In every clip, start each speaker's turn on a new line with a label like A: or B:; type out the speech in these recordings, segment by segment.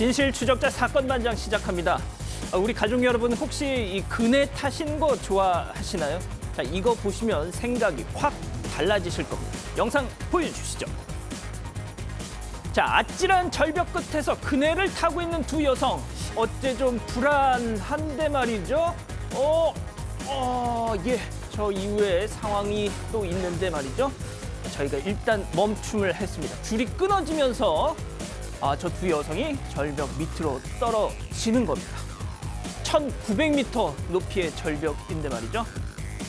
A: 진실 추적자 사건 반장 시작합니다. 우리 가족 여러분 혹시 이 그네 타신 거 좋아하시나요? 자, 이거 보시면 생각이 확 달라지실 겁니다. 영상 보여주시죠. 자, 아찔한 절벽 끝에서 그네를 타고 있는 두 여성. 어째 좀 불안한데 말이죠. 예, 저 이후에 상황이 또 있는데 말이죠. 저희가 일단 멈춤을 했습니다. 줄이 끊어지면서 저 두 여성이 절벽 밑으로 떨어지는 겁니다. 1900m 높이의 절벽인데 말이죠.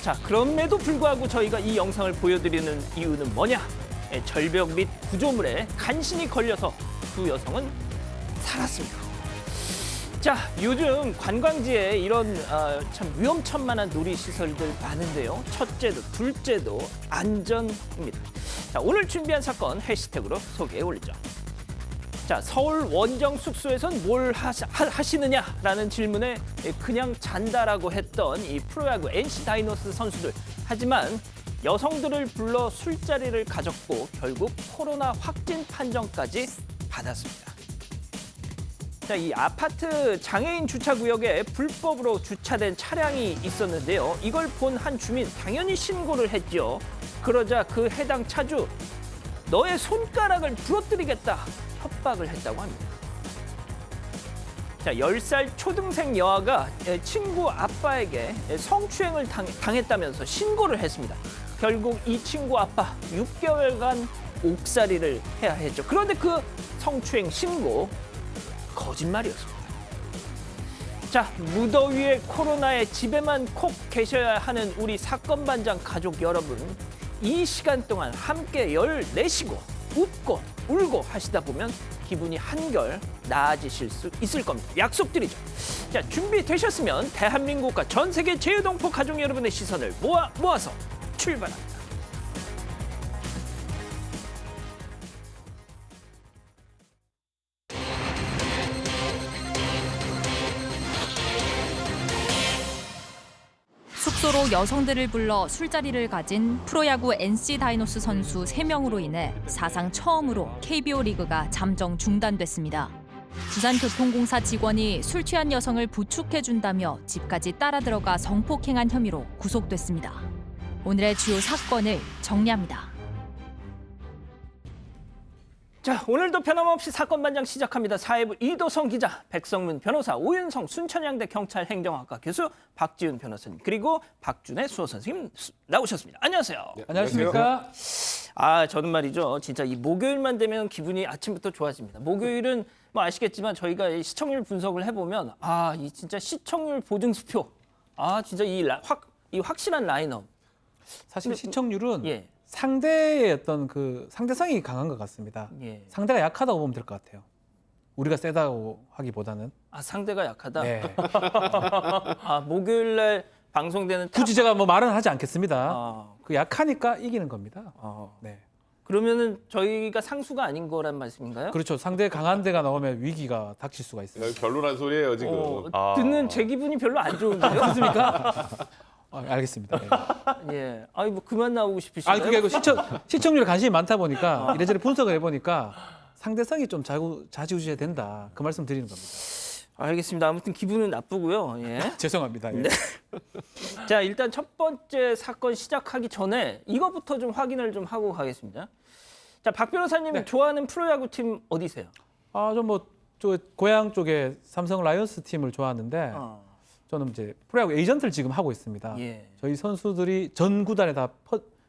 A: 자, 그럼에도 불구하고 저희가 이 영상을 보여드리는 이유는 뭐냐? 절벽 밑 구조물에 간신히 걸려서 두 여성은 살았습니다. 자, 요즘 관광지에 이런 참 위험천만한 놀이시설들 많은데요. 첫째도 둘째도 안전입니다. 자, 오늘 준비한 사건 해시태그로 소개해 올리죠. 자, 서울 원정 숙소에선 뭘 하시느냐라는 질문에 그냥 잔다라고 했던 이 프로야구 NC 다이노스 선수들. 하지만 여성들을 불러 술자리를 가졌고 결국 코로나 확진 판정까지 받았습니다. 자, 이 아파트 장애인 주차구역에 불법으로 주차된 차량이 있었는데요. 이걸 본 한 주민 당연히 신고를 했죠. 그러자 그 해당 차주 너의 손가락을 부러뜨리겠다 협박을 했다고 합니다. 자, 10살 초등생 여아가 친구 아빠에게 성추행을 당했다면서 신고를 했습니다. 결국 이 친구 아빠 6개월간 옥살이를 해야 했죠. 그런데 그 성추행 신고 거짓말이었습니다. 자, 무더위에 코로나에 집에만 콕 계셔야 하는 우리 사건 반장 가족 여러분, 이 시간 동안 함께 열내시고 웃고 울고 하시다 보면 기분이 한결 나아지실 수 있을 겁니다. 약속드리죠. 자, 준비되셨으면 대한민국과 전 세계 제휴동포 가족 여러분의 시선을 모아서 출발합니다.
B: 숙소로 여성들을 불러 술자리를 가진 프로야구 NC 다이노스 선수 3명으로 인해 사상 처음으로 KBO 리그가 잠정 중단됐습니다. 부산교통공사 직원이 술 취한 여성을 부축해준다며 집까지 따라 들어가 성폭행한 혐의로 구속됐습니다. 오늘의 주요 사건을 정리합니다.
A: 자, 오늘도 변함없이 사건 반장 시작합니다. 사회부 이도성 기자, 백성문 변호사, 오윤성 순천향대 경찰 행정학과 교수, 박지훈 변호사님, 그리고 박준혜 수호 선생님 나오셨습니다. 안녕하세요.
C: 네, 안녕하십니까?
A: 저는 말이죠. 진짜 이 목요일만 되면 기분이 아침부터 좋아집니다. 목요일은 뭐 아시겠지만 저희가 이 시청률 분석을 해보면 이 진짜 시청률 보증수표, 진짜 이 확실한 라인업.
C: 사실 시청률은
A: 예.
C: 상대의 어떤 그 상대성이 강한 것 같습니다.
A: 예.
C: 상대가 약하다고 보면 될 것 같아요. 우리가 세다고 하기보다는.
A: 상대가 약하다.
C: 네.
A: 목요일 날 방송되는
C: 굳이 제가 뭐 말은 하지 않겠습니다. 그 약하니까 이기는 겁니다. 네.
A: 그러면은 저희가 상수가 아닌 거란 말씀인가요?
C: 그렇죠. 상대 강한 데가 나오면 위기가 닥칠 수가 있습니다.
D: 별로란 소리예요 지금.
A: 듣는 제 기분이 별로 안 좋은데요.
C: 그렇습니까? 알겠습니다. 네.
A: 예. 뭐 그만 나오고 싶으신가요?
C: 그게 시청률에 관심이 많다 보니까 이래저래 분석을 해보니까 상대성이 좀 좌지우지해야 된다. 그 말씀 드리는 겁니다.
A: 알겠습니다. 아무튼 기분은 나쁘고요. 예.
C: 죄송합니다. 예.
A: 네. 자, 일단 첫 번째 사건 시작하기 전에 이거부터 좀 확인을 좀 하고 가겠습니다. 자, 박 변호사님
C: 네.
A: 좋아하는 프로야구 팀 어디세요?
C: 저 고향 쪽에 삼성 라이온스 팀을 좋아하는데 저는 이제 프로야구 에이전트를 지금 하고 있습니다.
A: 예.
C: 저희 선수들이 전 구단에 다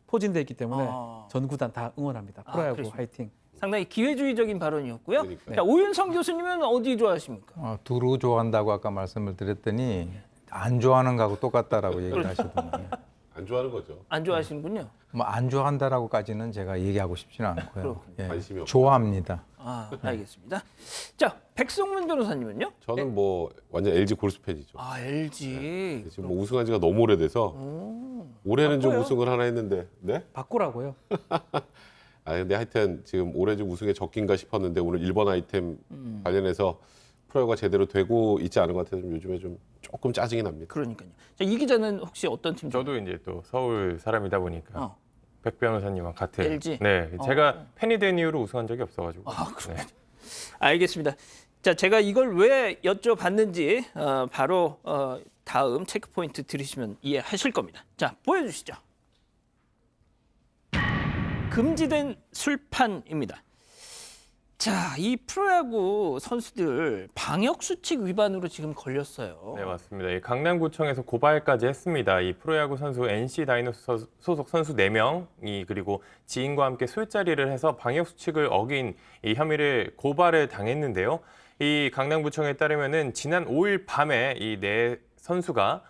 C: 포진돼 있기 때문에 전 구단 다 응원합니다. 프로야구
A: 그러시구나.
C: 화이팅.
A: 상당히 기회주의적인 발언이었고요.
D: 그러니까요.
A: 자, 오윤성 교수님은 어디 좋아하십니까?
E: 두루 좋아한다고 아까 말씀을 드렸더니 안 좋아하는 거하고 똑같다라고 얘기를 하시더군요.
D: 안 좋아하는 거죠.
A: 안 좋아하시는군요.
E: 뭐 안 좋아한다라고까지는 제가 얘기하고 싶지는 않고요. 예,
D: 관심이 없다.
E: 좋아합니다.
A: 알겠습니다. 자, 백성문 변호사님은요?
D: 저는 뭐 완전 LG 골수 팬이죠.
A: LG.
D: 지금 뭐 우승한 지가 너무 오래돼서 올해는 좀
C: 바꿔요.
D: 우승을 하나 했는데, 네?
C: 바꾸라고요.
D: 근데 하여튼 지금 올해 좀 우승에 적긴가 싶었는데 오늘 1번 아이템 관련해서 프로야구가 제대로 되고 있지 않은 것 같아서 좀 요즘에 좀 조금 짜증이 납니다.
A: 그러니까요. 자, 이 기자는 혹시 어떤 팀?
F: 저도 이제 또 서울 사람이다 보니까 백 변호사님과 같은
A: LG?
F: 네, 제가 팬이 된 이후로 우승한 적이 없어가지고.
A: 그렇군요. 알겠습니다. 자, 제가 이걸 왜 여쭤봤는지 바로 다음 체크포인트 들으시면 이해하실 겁니다. 자, 보여주시죠. 금지된 술판입니다. 자, 이 프로야구 선수들 방역수칙 위반으로 지금 걸렸어요.
F: 네, 맞습니다. 이 강남구청에서 고발까지 했습니다. 이 프로야구 선수 NC 다이노스 소속 선수 4명이 그리고 지인과 함께 술자리를 해서 방역수칙을 어긴 이 혐의를 고발을 당했는데요. 이 강남구청에 따르면은 지난 5일 밤에 이 4선수가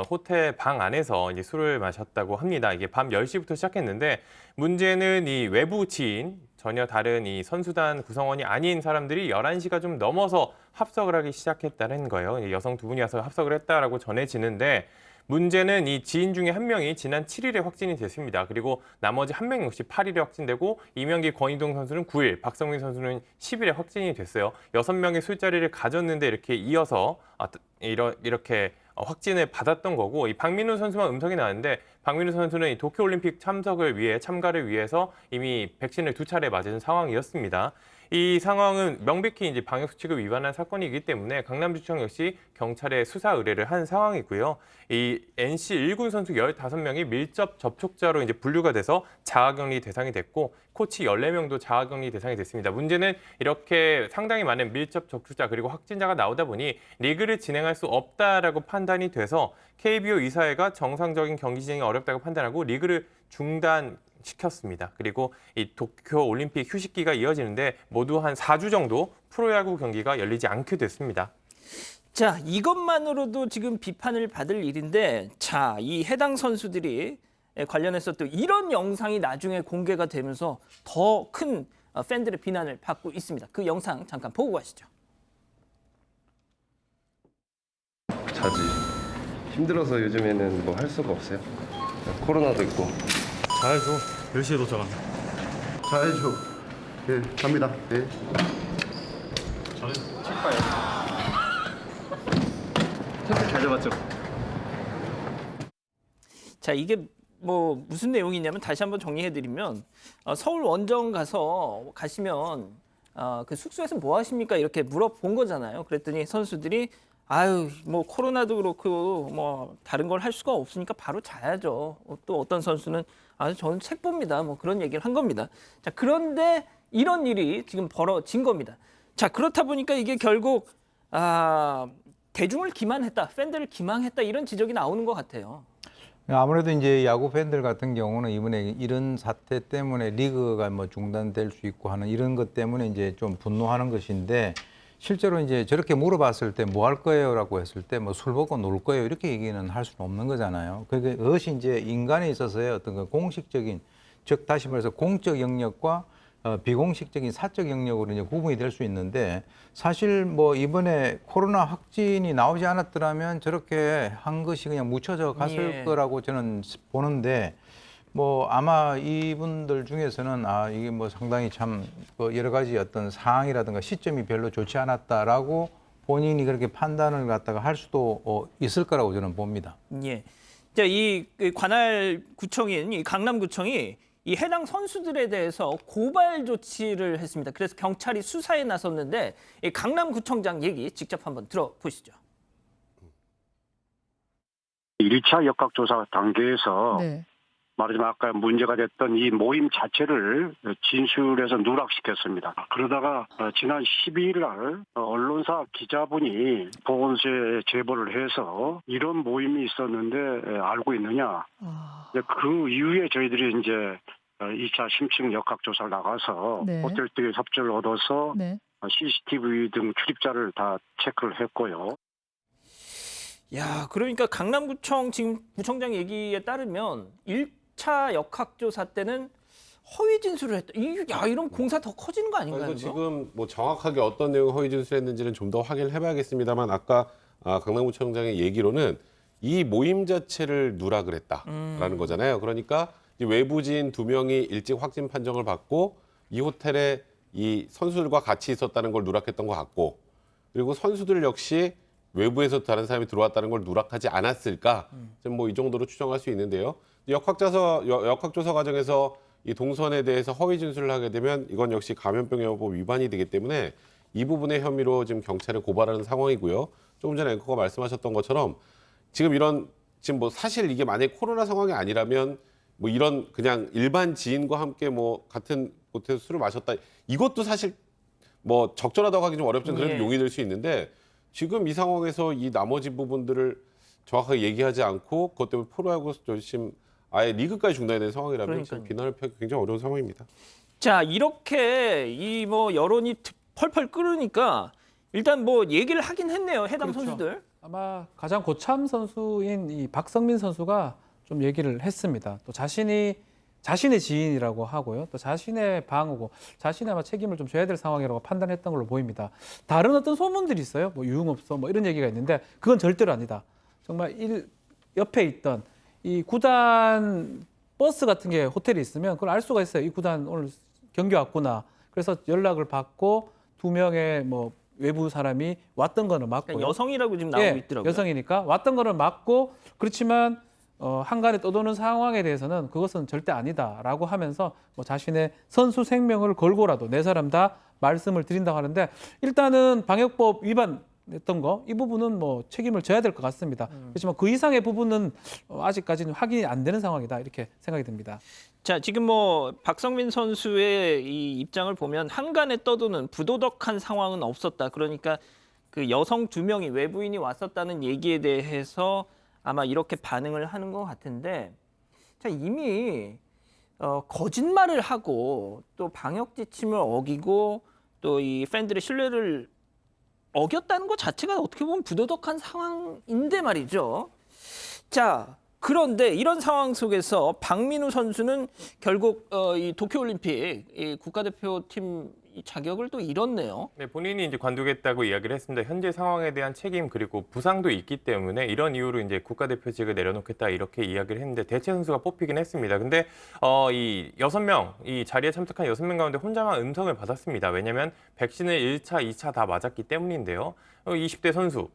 F: 호텔 방 안에서 이제 술을 마셨다고 합니다. 이게 밤 10시부터 시작했는데 문제는 이 외부 지인, 전혀 다른 이 선수단 구성원이 아닌 사람들이 11시가 좀 넘어서 합석을 하기 시작했다는 거예요. 여성 2분이 와서 합석을 했다라고 전해지는데 문제는 이 지인 중에 한 명이 지난 7일에 확진이 됐습니다. 그리고 나머지 한 명 역시 8일에 확진되고 이명기, 권희동 선수는 9일, 박성민 선수는 10일에 확진이 됐어요. 6명의 술자리를 가졌는데 이렇게 이어서 이렇게 확진을 받았던 거고 이 박민우 선수만 음성이 나왔는데 박민우 선수는 이 도쿄올림픽 참가를 위해서 이미 백신을 2차례 맞은 상황이었습니다. 이 상황은 명백히 이제 방역수칙을 위반한 사건이기 때문에 강남구청 역시 경찰에 수사 의뢰를 한 상황이고요. 이 NC 1군 선수 15명이 밀접 접촉자로 이제 분류가 돼서 자가격리 대상이 됐고 코치 14명도 자가격리 대상이 됐습니다. 문제는 이렇게 상당히 많은 밀접 접촉자 그리고 확진자가 나오다 보니 리그를 진행할 수 없다라고 판단이 돼서 KBO 이사회가 정상적인 경기 진행이 어렵다고 판단하고 리그를 중단시켰습니다. 그리고 이 도쿄 올림픽 휴식기가 이어지는데 모두 한 4주 정도 프로야구 경기가 열리지 않게 됐습니다.
A: 자, 이것만으로도 지금 비판을 받을 일인데, 자, 이 해당 선수들이 관련해서 또 이런 영상이 나중에 공개가 되면서 더 큰 팬들의 비난을 받고 있습니다. 그 영상 잠깐 보고 가시죠.
G: 자지. 힘들어서 요즘에는 뭐 할 수가 없어요. 코로나도 있고.
H: 자야죠. 10시에 도착합니다.
G: 자야죠. 네, 갑니다. 네.
H: 잘 잡았죠?
A: 자, 이게 뭐 무슨 내용이냐면 다시 한번 정리해드리면 서울 원정 가시면 그 숙소에서 뭐 하십니까? 이렇게 물어본 거잖아요. 그랬더니 선수들이 아유 뭐 코로나도 그렇고 뭐 다른 걸 할 수가 없으니까 바로 자야죠. 또 어떤 선수는 저는 책 봅니다. 뭐 그런 얘기를 한 겁니다. 자, 그런데 이런 일이 지금 벌어진 겁니다. 자, 그렇다 보니까 이게 결국 대중을 기만했다, 팬들을 기망했다 이런 지적이 나오는 것 같아요.
E: 아무래도 이제 야구 팬들 같은 경우는 이번에 이런 사태 때문에 리그가 뭐 중단될 수 있고 하는 이런 것 때문에 이제 좀 분노하는 것인데 실제로 이제 저렇게 물어봤을 때 뭐 할 거예요라고 했을 때 뭐 술 먹고 놀 거예요 이렇게 얘기는 할 수는 없는 거잖아요. 그것이 이제 인간에 있어서의 어떤 그 공식적인 즉 다시 말해서 공적 영역과 비공식적인 사적 영역으로 이제 구분이 될 수 있는데 사실 뭐 이번에 코로나 확진이 나오지 않았더라면 저렇게 한 것이 그냥 묻혀져 갔을 거라고 저는 보는데 뭐 아마 이분들 중에서는 이게 뭐 상당히 참 여러 가지 어떤 상황이라든가 시점이 별로 좋지 않았다라고 본인이 그렇게 판단을 갖다가 할 수도 있을 거라고 저는 봅니다.
A: 예. 자, 이 관할 구청인 이 강남구청이 이 해당 선수들에 대해서 고발 조치를 했습니다. 그래서 경찰이 수사에 나섰는데 이 강남구청장 얘기 직접 한번 들어보시죠.
I: 1차 역학조사 단계에서
B: 네.
I: 말하자면 아까 문제가 됐던 이 모임 자체를 진술해서 누락시켰습니다. 그러다가 지난 12일 날 언론사 기자분이 보건소에 제보를 해서 이런 모임이 있었는데 알고 있느냐. 그 이후에 저희들이 이제 2차 심층 역학조사를 나가서
B: 네.
I: 호텔 측의 협조를 얻어서
B: 네.
I: CCTV 등 출입자를 다 체크를 했고요.
A: 야, 그러니까 강남구청 지금 구청장 얘기에 따르면 1차 역학조사 때는 허위 진술을 했다. 이런 공사 더 커지는 거 아닌가요?
D: 이거 지금 뭐 정확하게 어떤 내용 허위 진술했는지는 좀 더 확인을 해봐야겠습니다만 아까 강남구청장의 얘기로는 이 모임 자체를 누락을 했다라는 거잖아요. 그러니까 이 외부진 2명이 일찍 확진 판정을 받고 이 호텔에 이 선수들과 같이 있었다는 걸 누락했던 것 같고 그리고 선수들 역시 외부에서 다른 사람이 들어왔다는 걸 누락하지 않았을까? 뭐 이 정도로 추정할 수 있는데요. 역학조사 과정에서 이 동선에 대해서 허위 진술을 하게 되면 이건 역시 감염병 예방법 위반이 되기 때문에 이 부분의 혐의로 지금 경찰에 고발하는 상황이고요. 조금 전에 앵커가 말씀하셨던 것처럼 지금 뭐 사실 이게 만약에 코로나 상황이 아니라면 뭐 이런 그냥 일반 지인과 함께 뭐 같은 곳에서 술을 마셨다. 이것도 사실 뭐 적절하다고 하기 좀 어렵지만 그래도
A: 예.
D: 용인될 수 있는데 지금 이 상황에서 이 나머지 부분들을 정확하게 얘기하지 않고 그것 때문에 프로야구 열심 아예 리그까지 중단이 된 상황이라면 지금
A: 그러니까요.
D: 비난을 피하기 굉장히 어려운 상황입니다.
A: 자, 이렇게 이 뭐 여론이 펄펄 끓으니까 일단 뭐 얘기를 하긴 했네요. 해당
C: 그렇죠.
A: 선수들.
C: 아마 가장 고참 선수인 이 박성민 선수가 좀 얘기를 했습니다. 또 자신의 지인이라고 하고요. 또 자신의 방어고 자신의 아마 책임을 좀 져야 될 상황이라고 판단했던 걸로 보입니다. 다른 어떤 소문들이 있어요. 뭐 유흥업소 뭐 이런 얘기가 있는데 그건 절대로 아니다. 정말 옆에 있던 이 구단 버스 같은 게 호텔에 있으면 그걸 알 수가 있어요. 이 구단 오늘 경기 왔구나. 그래서 연락을 받고 2명의 뭐 외부 사람이 왔던 거는 맞고
A: 그러니까 여성이라고 지금 나오고 있더라고요.
C: 여성이니까 왔던 거는 맞고 그렇지만 한간에 떠도는 상황에 대해서는 그것은 절대 아니다라고 하면서 뭐 자신의 선수 생명을 걸고라도 네 사람 다 말씀을 드린다고 하는데 일단은 방역법 위반했던 거 이 부분은 뭐 책임을 져야 될 것 같습니다. 그렇지만 그 이상의 부분은 아직까지는 확인이 안 되는 상황이다 이렇게 생각이 듭니다.
A: 자, 지금 뭐 박성민 선수의 이 입장을 보면 한간에 떠도는 부도덕한 상황은 없었다. 그러니까 그 여성 2명이 외부인이 왔었다는 얘기에 대해서 아마 이렇게 반응을 하는 것 같은데, 자, 이미 거짓말을 하고 또 방역 지침을 어기고 또 이 팬들의 신뢰를 어겼다는 것 자체가 어떻게 보면 부도덕한 상황인데 말이죠. 자, 그런데 이런 상황 속에서 박민우 선수는 결국 이 도쿄올림픽 이 국가대표팀 자격을 또 잃었네요.
F: 네, 본인이 이제 관두겠다고 이야기를 했습니다. 현재 상황에 대한 책임 그리고 부상도 있기 때문에 이런 이유로 이제 국가대표직을 내려놓겠다 이렇게 이야기를 했는데 대체 선수가 뽑히긴 했습니다. 근데 이 6명, 이 자리에 참석한 6명 가운데 혼자만 음성을 받았습니다. 왜냐하면 백신을 1차, 2차 다 맞았기 때문인데요. 20대 선수.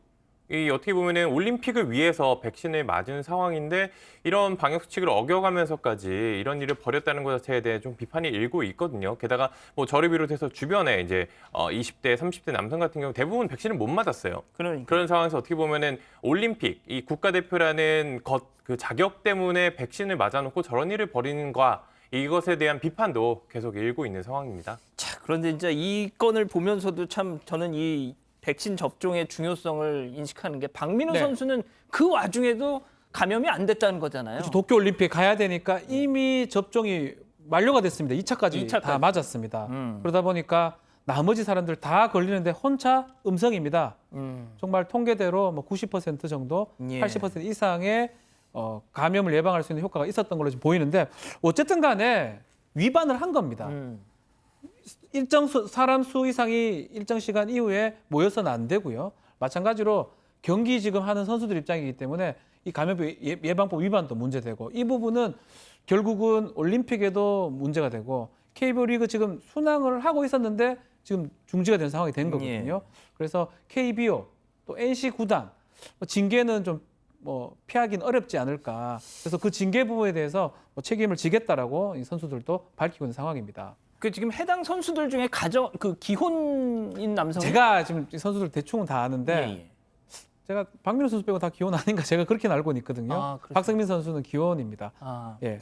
F: 이 어떻게 보면은 올림픽을 위해서 백신을 맞은 상황인데 이런 방역 수칙을 어겨가면서까지 이런 일을 벌였다는 것 자체에 대해 좀 비판이 일고 있거든요. 게다가 뭐 저를 비롯해서 주변에 이제 20대, 30대 남성 같은 경우 대부분 백신을 못 맞았어요.
A: 그러니까.
F: 그런 상황에서 어떻게 보면은 올림픽 이 국가대표라는 그 자격 때문에 백신을 맞아놓고 저런 일을 벌이는 거 이것에 대한 비판도 계속 일고 있는 상황입니다.
A: 자, 그런데 진짜 이 건을 보면서도 참 저는 이 백신 접종의 중요성을 인식하는 게 박민우
C: 네.
A: 선수는 그 와중에도 감염이 안 됐다는 거잖아요.
C: 그렇죠. 도쿄올림픽 가야 되니까 이미 접종이 만료가 됐습니다. 2차까지 다
A: 2차까지.
C: 맞았습니다. 그러다 보니까 나머지 사람들 다 걸리는데 혼자 음성입니다. 정말 통계대로 뭐 90% 정도,
A: 예.
C: 80% 이상의 감염을 예방할 수 있는 효과가 있었던 걸로 지금 보이는데 어쨌든 간에 위반을 한 겁니다. 일정 사람 수 이상이 일정 시간 이후에 모여서는 안 되고요. 마찬가지로 경기 지금 하는 선수들 입장이기 때문에 이 감염병 예방법 위반도 문제되고 이 부분은 결국은 올림픽에도 문제가 되고 KBO 리그 지금 순항을 하고 있었는데 지금 중지가 된 상황이 된 거거든요. 그래서 KBO 또 NC 구단 징계는 좀 뭐 피하긴 어렵지 않을까. 그래서 그 징계 부분에 대해서 뭐 책임을 지겠다라고 이 선수들도 밝히고 있는 상황입니다.
A: 그 지금 해당 선수들 중에 기혼인 남성
C: 제가 지금 이 선수들 대충은 다 아는데
A: 예.
C: 제가 박민우 선수 빼고 다 기혼 아닌가 제가 그렇게 알고는 있거든요.
A: 아, 그렇죠.
C: 박성민 선수는 기혼입니다. 예.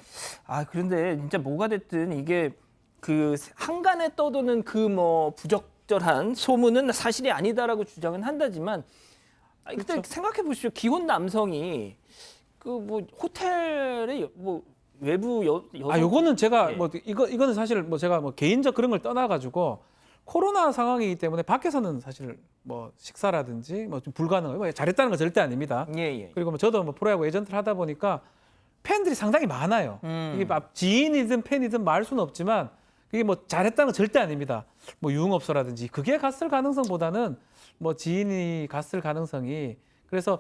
A: 그런데 진짜 뭐가 됐든 이게 그 한간에 떠도는 그 뭐 부적절한 소문은 사실이 아니다라고 주장은 한다지만 근데 생각해 보십시오. 기혼 남성이 그 뭐 호텔에 뭐 외부 여성
C: 요거는 제가
A: 예.
C: 뭐 이거는 사실 뭐 제가 뭐 개인적 그런 걸 떠나 가지고 코로나 상황이기 때문에 밖에서는 사실 뭐 식사라든지 뭐 좀 불가능해요. 뭐 잘했다는 건 절대 아닙니다.
A: 예.
C: 그리고 뭐 저도 뭐 프로야구 에이전트를 하다 보니까 팬들이 상당히 많아요. 이게 막 지인이든 팬이든 말 수는 없지만 그게 뭐 잘했다는 건 절대 아닙니다. 뭐 유흥업소라든지 그게 갔을 가능성보다는 뭐 지인이 갔을 가능성이 그래서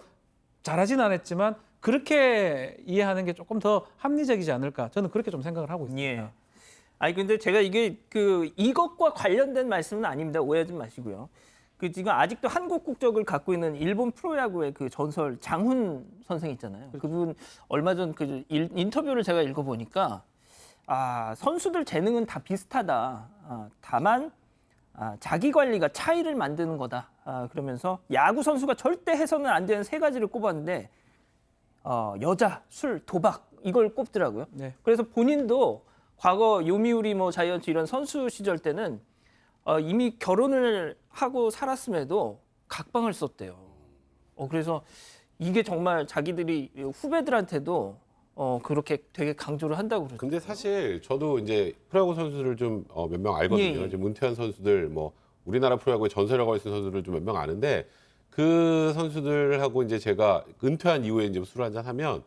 C: 잘하진 않았지만 그렇게 이해하는 게 조금 더 합리적이지 않을까 저는 그렇게 좀 생각을 하고 있습니다.
A: 예. 아니 근데 제가 이게 이것과 관련된 말씀은 아닙니다. 오해하지 마시고요. 그 지금 아직도 한국 국적을 갖고 있는 일본 프로야구의 그 전설 장훈 선생 있잖아요. 그분 얼마 전 그 인터뷰를 제가 읽어보니까 선수들 재능은 다 비슷하다. 다만 자기 관리가 차이를 만드는 거다. 그러면서 야구 선수가 절대 해서는 안 되는 3가지를 꼽았는데 여자, 술, 도박 이걸 꼽더라고요.
C: 네.
A: 그래서 본인도 과거 요미우리 자이언츠 이런 선수 시절 때는 이미 결혼을 하고 살았음에도 각방을 썼대요. 그래서 이게 정말 자기들이 후배들한테도 그렇게 되게 강조를 한다고 그러죠.
D: 근데 사실 저도 이제 프로야구 선수를 좀 몇 명 알거든요.
A: 예, 예.
D: 이제 문태환 선수들 우리나라 프로야구의 전설이라고 할 수 있는 선수들 좀 몇 명 아는데 그 선수들하고 이제 제가 은퇴한 이후에 이제 술을 한잔 하면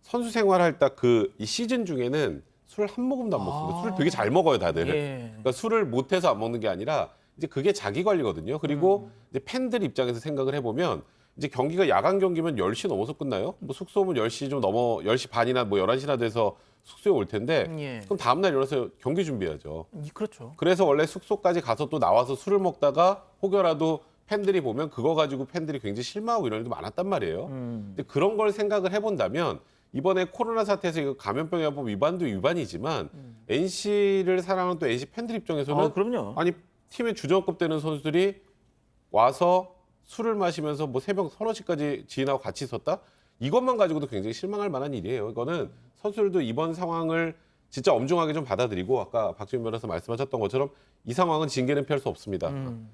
D: 선수 생활할 딱 이 시즌 중에는 술 한 모금도 안 먹습니다. 술을 되게 잘 먹어요, 다들.
A: 예.
D: 그러니까 술을 못해서 안 먹는 게 아니라 이제 그게 자기 관리거든요. 그리고 이제 팬들 입장에서 생각을 해보면 이제 경기가 야간 경기면 10시 넘어서 끝나요. 숙소 오면 10시 좀 넘어 10시 반이나 11시나 돼서 숙소에 올 텐데
A: 예.
D: 그럼 다음 날 일어나서 경기 준비해야죠.
A: 그렇죠.
D: 그래서 원래 숙소까지 가서 또 나와서 술을 먹다가 혹여라도 팬들이 보면 그거 가지고 팬들이 굉장히 실망하고 이런 일도 많았단 말이에요. 근데 그런 걸 생각을 해본다면 이번에 코로나 사태에서 이거 감염병예방법 위반도 위반이지만 NC를 사랑하는 또 NC 팬들 입장에서는
A: 그럼요.
D: 아니 팀의 주전급 되는 선수들이 와서 술을 마시면서 새벽 3-4시까지 지인하고 같이 있었다? 이것만 가지고도 굉장히 실망할 만한 일이에요. 이거는 선수들도 이번 상황을 진짜 엄중하게 좀 받아들이고 아까 박지훈 변호사 말씀하셨던 것처럼 이 상황은 징계는 피할 수 없습니다.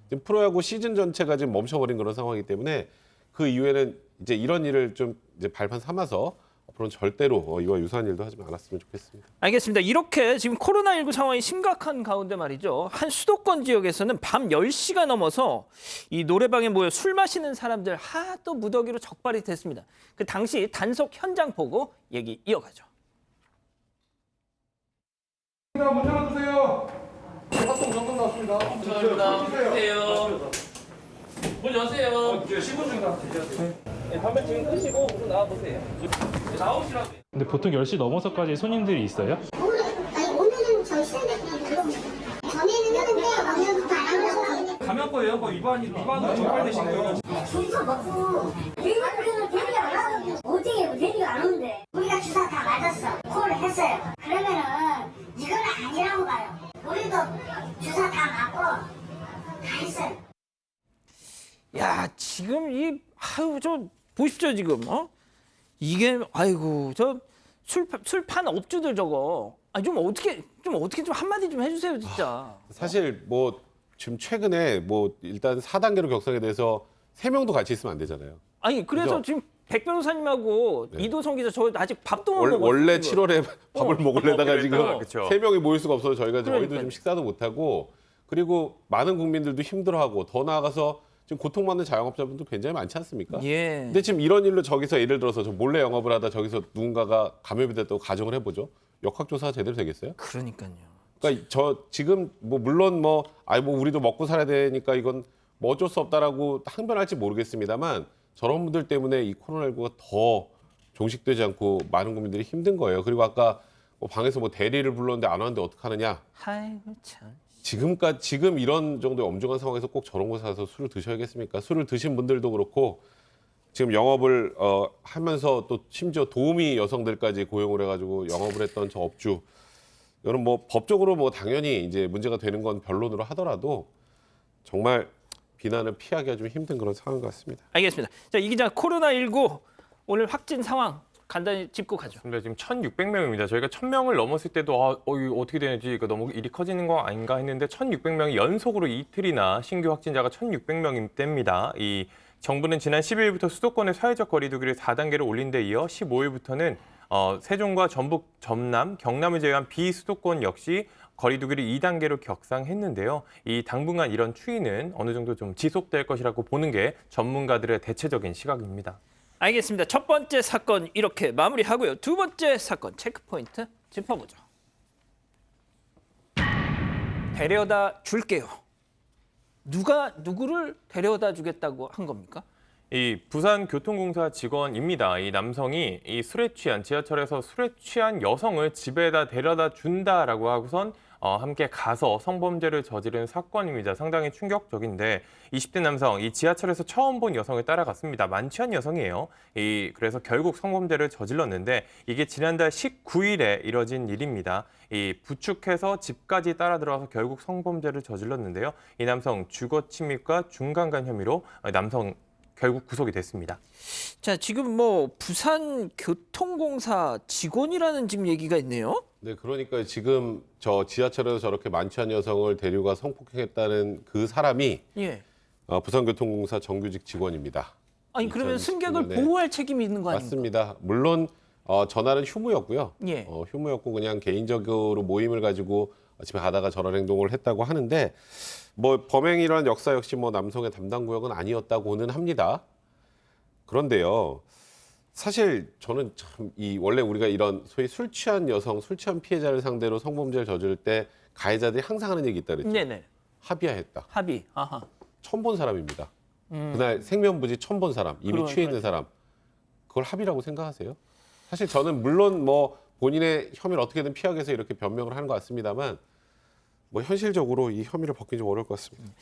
D: 지금 프로야구 시즌 전체가 지금 멈춰버린 그런 상황이기 때문에 그 이후에는 이제 이런 일을 좀 이제 발판 삼아서 앞으로는 절대로 이와 유사한 일도 하지 않았으면 좋겠습니다.
A: 알겠습니다. 이렇게 지금 코로나19 상황이 심각한 가운데 말이죠. 한 수도권 지역에서는 밤 10시가 넘어서 이 노래방에 모여 술 마시는 사람들 하도 무더기로 적발이 됐습니다. 그 당시 단속 현장 보고 얘기 이어가죠.
J: 문 열어주세요. 합동 점검 나왔습니다.
A: 안녕하세요. 문 여세요.
J: 10분 중간
A: 담배 지금 끄시고 나와보세요. 나오시라고.
H: 근데 보통 10시 넘어서까지 손님들이 있어요?
K: 오늘은 저희 시간대로 들어오세요. 전에는 했는데 오늘부터 안 하면서
J: 감염법 예방법 위반으로 적발되신 거예요.
K: 주소 먹고 우리는 대리가 안 하는데 어떻게 대리가 안 오는데 우리가 주사 다 맞았어. 콜을 했어요. 그러면은 이건 아니라고 봐요. 우리도 주사 다 맞고 다 했어요.
A: 야, 지금 저 보십시오 지금 이게 아이고 저 술판 업주들 저거 좀 어떻게 좀 한마디 좀 해주세요 진짜.
D: 사실 지금 최근에 일단 4단계로 격상에 대해서 3명도 같이 있으면 안 되잖아요.
A: 아니 그래서
D: 그죠?
A: 지금 백 변호사님하고
D: 네.
A: 이도성 기자 저 아직 밥도 못 먹었어요.
D: 원래 7월에 밥을 먹으려다가 지금
F: 그쵸.
D: 3명이 모일 수가 없어서 저희도
A: 그러니까요.
D: 지금 식사도 못하고 그리고 많은 국민들도 힘들어하고 더 나아가서 지금 고통받는 자영업자분도 굉장히 많지 않습니까?
A: 예.
D: 근데 지금 이런 일로 저기서 예를 들어서 저 몰래 영업을 하다 저기서 누군가가 감염이 됐다고 가정을 해보죠. 역학조사가 제대로 되겠어요?
A: 그러니까요.
D: 그러니까 저 지금 물론 우리도 먹고 살아야 되니까 이건 어쩔 수 없다라고 항변할지 모르겠습니다만 저런 분들 때문에 이 코로나19가 더 종식되지 않고 많은 국민들이 힘든 거예요. 그리고 아까 방에서 대리를 불렀는데 안 왔는데 어떡하느냐.
A: 아이고 참.
D: 지금 이런 정도의 엄중한 상황에서 꼭 저런 곳에 가서 술을 드셔야겠습니까? 술을 드신 분들도 그렇고 지금 영업을 하면서 또 심지어 도우미 여성들까지 고용을 해가지고 영업을 했던 저 업주 이거는 법적으로 당연히 이제 문제가 되는 건 변론으로 하더라도 정말 비난을 피하기가 좀 힘든 그런 상황 같습니다.
A: 알겠습니다. 자, 이 기자 코로나19 오늘 확진 상황 간단히 짚고 가죠.
F: 지금 1,600명입니다. 저희가 1,000명을 넘었을 때도 이거 어떻게 되는지 이거 너무 일이 커지는 거 아닌가 했는데 1,600명이 연속으로 이틀이나 신규 확진자가 1,600명입니다. 이 정부는 지난 12일부터 수도권의 사회적 거리 두기를 4단계로 올린 데 이어 15일부터는 세종과 전북, 전남, 경남을 제외한 비수도권 역시 거리 두기를 2단계로 격상했는데요. 이 당분간 이런 추이는 어느 정도 좀 지속될 것이라고 보는 게 전문가들의 대체적인 시각입니다.
A: 알겠습니다. 첫 번째 사건 이렇게 마무리하고요. 두 번째 사건 체크포인트 짚어보죠. 데려다 줄게요. 누가 누구를 데려다 주겠다고 한 겁니까?
F: 이 부산교통공사 직원입니다. 이 남성이 이 술에 취한 지하철에서 술에 취한 여성을 집에다 데려다 준다라고 하고선 함께 가서 성범죄를 저지른 사건입니다. 상당히 충격적인데 20대 남성, 이 지하철에서 처음 본 여성을 따라갔습니다. 만취한 여성이에요. 그래서 결국 성범죄를 저질렀는데 이게 지난달 19일에 이뤄진 일입니다. 부축해서 집까지 따라 들어가서 결국 성범죄를 저질렀는데요. 이 남성 주거 침입과 중간간 혐의로 남성 결국 구속이 됐습니다.
A: 자, 지금 뭐 부산교통공사 직원이라는 지금 얘기가 있네요.
D: 네, 그러니까 지금 저 지하철에서 저렇게 만취한 여성을 데려가 성폭행했다는 그 사람이
A: 예.
D: 부산교통공사 정규직 직원입니다.
A: 아니 그러면
D: 2017년에.
A: 승객을 보호할 책임이 있는 거 아닙니까?
D: 맞습니다. 물론 전화는 휴무였고요.
A: 예.
D: 휴무였고 그냥 개인적으로 모임을 가지고 집에 가다가 저런 행동을 했다고 하는데 뭐 범행이라는 역사 역시 뭐 남성의 담당 구역은 아니었다고는 합니다. 그런데요. 사실 저는 참 원래 우리가 이런 소위 술 취한 여성, 술 취한 피해자를 상대로 성범죄를 저지를 때 가해자들이 항상 하는 얘기 있다 그랬죠.
A: 네네.
D: 합의하였다.
A: 합의. 아하.
D: 처음 본 사람입니다. 그날 생면부지 처음 본 사람, 이미 취해 있는 사람. 그걸 합의라고 생각하세요? 사실 저는 물론 뭐 본인의 혐의를 어떻게든 피하기 위해서 이렇게 변명을 하는 것 같습니다만 뭐 현실적으로 이 혐의를 벗기 좀 어려울 것 같습니다.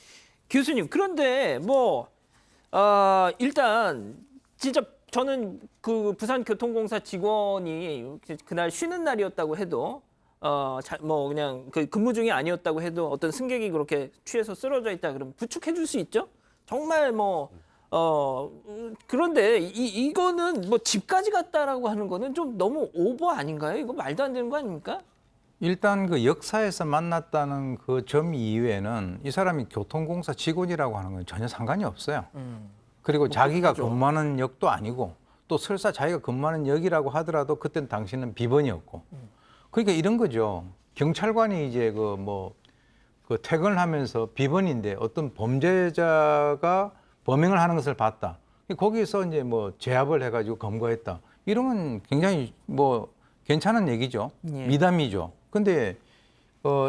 A: 교수님, 그런데 뭐 일단 진짜 저는 그 부산교통공사 직원이 그날 쉬는 날이었다고 해도 뭐 그냥 그 근무 중이 아니었다고 해도 어떤 승객이 그렇게 취해서 쓰러져 있다 그러면 부축해 줄 수 있죠? 정말 뭐 그런데 이거는 뭐 집까지 갔다라고 하는 거는 좀 너무 오버 아닌가요? 이거 말도 안 되는 거 아닙니까?
E: 일단 그 역사에서 만났다는 그 점 이외에는 이 사람이 교통공사 직원이라고 하는 건 전혀 상관이 없어요. 그리고 자기가 근무하는 역도 아니고 또 설사 자기가 근무하는 역이라고 하더라도 그때는 당신은 비번이었고. 그러니까 이런 거죠. 경찰관이 이제 그 퇴근을 하면서 비번인데 어떤 범죄자가 범행을 하는 것을 봤다. 거기에서 이제 뭐 제압을 해가지고 검거했다. 이러면 굉장히 뭐 괜찮은 얘기죠.
A: 예.
E: 미담이죠. 근데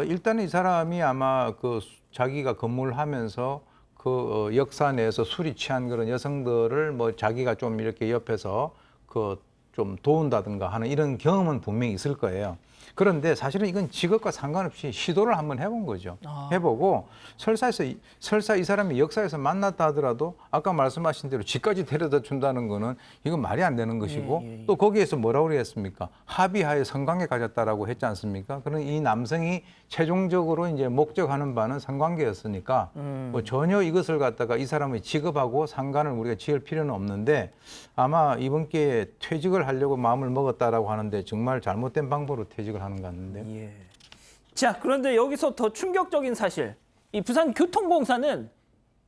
E: 일단은 이 사람이 아마 그 자기가 근무를 하면서 그 역사 내에서 술이 취한 그런 여성들을 뭐 자기가 좀 이렇게 옆에서 그 좀 도운다든가 하는 이런 경험은 분명히 있을 거예요. 그런데 사실은 이건 직업과 상관없이 시도를 한번 해본 거죠. 해보고 설사 이 사람이 역사에서 만났다 하더라도 아까 말씀하신 대로 집까지 데려다 준다는 거는 이건 말이 안 되는 것이고 또 거기에서 뭐라고 그랬습니까? 합의하에 성관계 가졌다라고 했지 않습니까? 그런 이 남성이 최종적으로 이제 목적하는 바는 성관계였으니까 뭐 전혀 이것을 갖다가 이 사람의 직업하고 상관을 우리가 지을 필요는 없는데 아마 이번 기회에 퇴직을 하려고 마음을 먹었다라고 하는데 정말 잘못된 방법으로 퇴직을 하는 것 같는데요.
A: 예. 자, 그런데 여기서 더 충격적인 사실. 이 부산교통공사는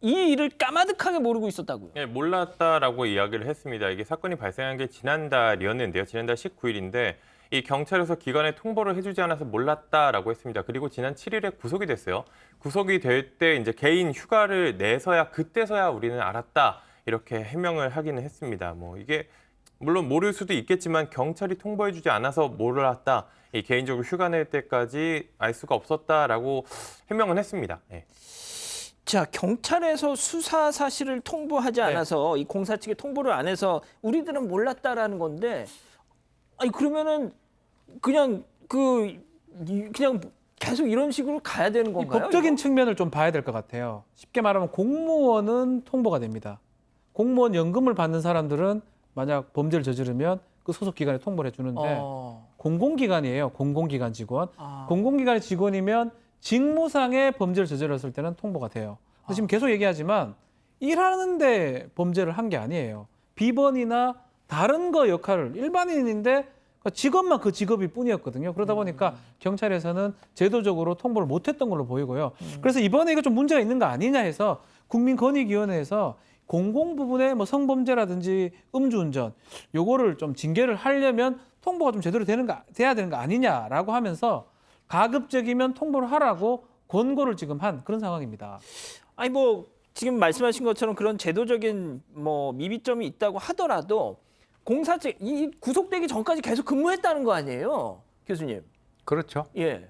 A: 이 일을 까마득하게 모르고 있었다고요.
F: 네, 몰랐다라고 이야기를 했습니다. 이게 사건이 발생한 게 지난달이었는데요. 지난달 19일인데 이 경찰에서 기관에 통보를 해주지 않아서 몰랐다라고 했습니다. 그리고 지난 7일에 구속이 됐어요. 구속이 될 때 이제 개인 휴가를 내서야 그때서야 우리는 알았다 이렇게 해명을 하기는 했습니다. 뭐 이게 물론 모를 수도 있겠지만 경찰이 통보해주지 않아서 몰랐다. 이 개인적으로 휴가 낼 때까지 알 수가 없었다라고 해명은 했습니다. 네.
A: 자, 경찰에서 수사 사실을 통보하지 않아서 이 공사 측에 통보를 안 해서 우리들은 몰랐다라는 건데, 아니 그러면은 그냥 그냥 계속 이런 식으로 가야 되는 건가요?
C: 법적인 측면을 좀 봐야 될 것 같아요. 쉽게 말하면 공무원은 통보가 됩니다. 공무원 연금을 받는 사람들은 만약 범죄를 저지르면 그 소속 기관에 통보를 해주는데 공공기관이에요. 공공기관 직원. 공공기관의 직원이면 직무상의 범죄를 저질렀을 때는 통보가 돼요. 근데 지금 계속 얘기하지만 일하는데 범죄를 한 게 아니에요. 비번이나 다른 거 역할을 일반인인데 직업만 그 직업일 뿐이었거든요. 그러다 보니까 경찰에서는 제도적으로 통보를 못했던 걸로 보이고요. 그래서 이번에 이거 좀 문제가 있는 거 아니냐 해서 국민권익위원회에서 공공 부분에 뭐 성범죄라든지 음주운전 요거를 좀 징계를 하려면 통보가 좀 제대로 돼야 되는 거 아니냐라고 하면서 가급적이면 통보를 하라고 권고를 지금 한 그런 상황입니다.
A: 아니 뭐 지금 말씀하신 것처럼 그런 제도적인 뭐 미비점이 있다고 하더라도 공사 측 이 구속되기 전까지 계속 근무했다는 거 아니에요, 교수님?
E: 그렇죠.
A: 예.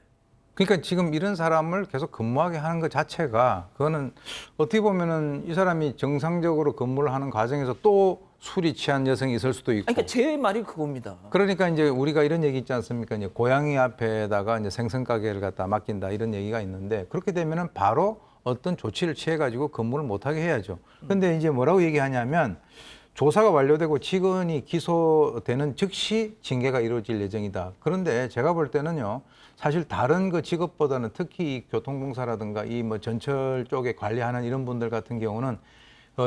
E: 그러니까 지금 이런 사람을 계속 근무하게 하는 것 자체가 그거는 어떻게 보면은 이 사람이 정상적으로 근무를 하는 과정에서 또 술이 취한 여성이 있을 수도 있고.
A: 그러니까 제 말이 그겁니다.
E: 그러니까 이제 우리가 이런 얘기 있지 않습니까? 이제 고양이 앞에다가 이제 생선 가게를 갖다 맡긴다 이런 얘기가 있는데 그렇게 되면은 바로 어떤 조치를 취해가지고 근무를 못하게 해야죠. 그런데 이제 뭐라고 얘기하냐면 조사가 완료되고 직원이 기소되는 즉시 징계가 이루어질 예정이다. 그런데 제가 볼 때는요, 사실 다른 그 직업보다는 특히 이 교통공사라든가 이 뭐 전철 쪽에 관리하는 이런 분들 같은 경우는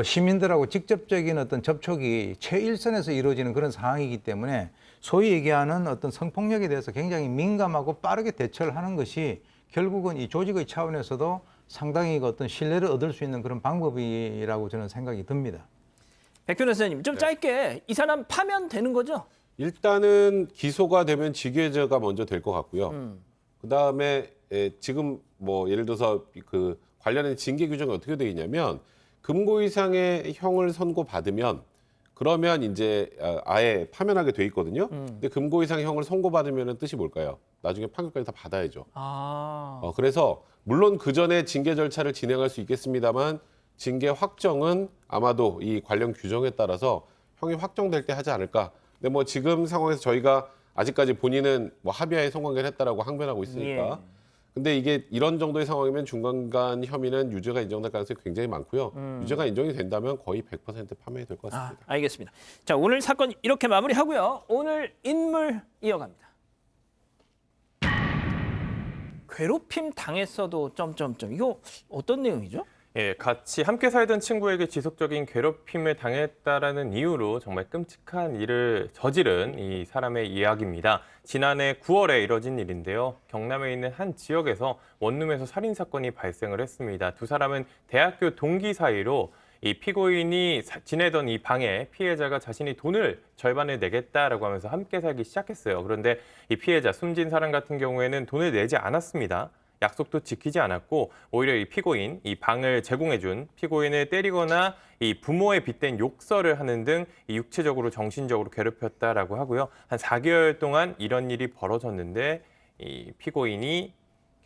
E: 시민들하고 직접적인 어떤 접촉이 최일선에서 이루어지는 그런 상황이기 때문에 소위 얘기하는 어떤 성폭력에 대해서 굉장히 민감하고 빠르게 대처를 하는 것이 결국은 이 조직의 차원에서도 상당히 어떤 신뢰를 얻을 수 있는 그런 방법이라고 저는 생각이 듭니다.
A: 백 변호사님, 좀 짧게 이 사람 파면 되는 거죠?
D: 일단은 기소가 되면 직계제가 먼저 될 것 같고요. 그다음에 지금 뭐 예를 들어서 그 관련된 징계 규정이 어떻게 되어 있냐면 금고 이상의 형을 선고받으면 그러면 이제 아예 파면하게 돼 있거든요. 근데 금고 이상의 형을 선고받으면 뜻이 뭘까요? 나중에 판결까지 다 받아야죠. 그래서 물론 그 전에 징계 절차를 진행할 수 있겠습니다만 징계 확정은 아마도 이 관련 규정에 따라서 형이 확정될 때 하지 않을까. 근데 뭐 지금 상황에서 저희가 아직까지 본인은 뭐 합의하에 성관계를 했다라고 항변하고 있으니까. 근데 이게 이런 정도의 상황이면 중간간 혐의는 유죄가 인정될 가능성이 굉장히 많고요. 유죄가 인정이 된다면 거의 100% 파면이 될 것 같습니다.
A: 알겠습니다. 자, 오늘 사건 이렇게 마무리하고요. 오늘 인물 이어갑니다. 괴롭힘 당했어도 점점점. 이거 어떤 내용이죠?
F: 예, 같이 함께 살던 친구에게 지속적인 괴롭힘을 당했다라는 이유로 정말 끔찍한 일을 저지른 이 사람의 이야기입니다. 지난해 9월에 이뤄진 일인데요. 경남에 있는 한 지역에서 원룸에서 살인 사건이 발생을 했습니다. 두 사람은 대학교 동기 사이로 이 피고인이 지내던 이 방에 피해자가 자신이 돈을 절반을 내겠다라고 하면서 함께 살기 시작했어요. 그런데 이 피해자 숨진 사람 같은 경우에는 돈을 내지 않았습니다. 약속도 지키지 않았고 오히려 이 피고인, 이 방을 제공해준 피고인을 때리거나 이 부모에 빗댄 욕설을 하는 등 이 육체적으로 정신적으로 괴롭혔다라고 하고요. 한 4개월 동안 이런 일이 벌어졌는데 이 피고인이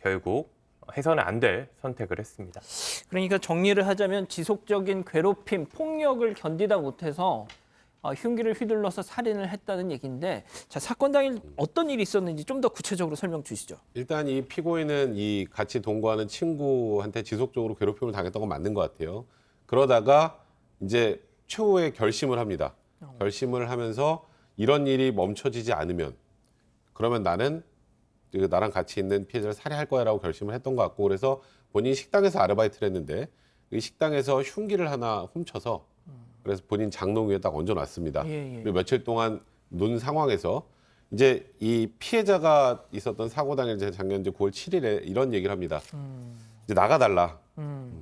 F: 결국 해서는 안 될 선택을 했습니다.
A: 그러니까 정리를 하자면 지속적인 괴롭힘, 폭력을 견디다 못해서 흉기를 휘둘러서 살인을 했다는 얘기인데, 자, 사건 당일 어떤 일이 있었는지 좀 더 구체적으로 설명 주시죠.
D: 일단 이 피고인은 이 같이 동거하는 친구한테 지속적으로 괴롭힘을 당했던 건 맞는 것 같아요. 그러다가 이제 최후의 결심을 합니다. 결심을 하면서 이런 일이 멈춰지지 않으면 그러면 나는 나랑 같이 있는 피해자를 살해할 거야라고 결심을 했던 것 같고, 그래서 본인이 식당에서 아르바이트를 했는데 이 식당에서 흉기를 하나 훔쳐서 그래서 본인 장롱 위에 딱 얹어놨습니다. 그리고 며칠 동안 논 상황에서 이제 이 피해자가 있었던 사고 당일 이제 작년 이제 9월 7일에 이런 얘기를 합니다. 이제 나가달라.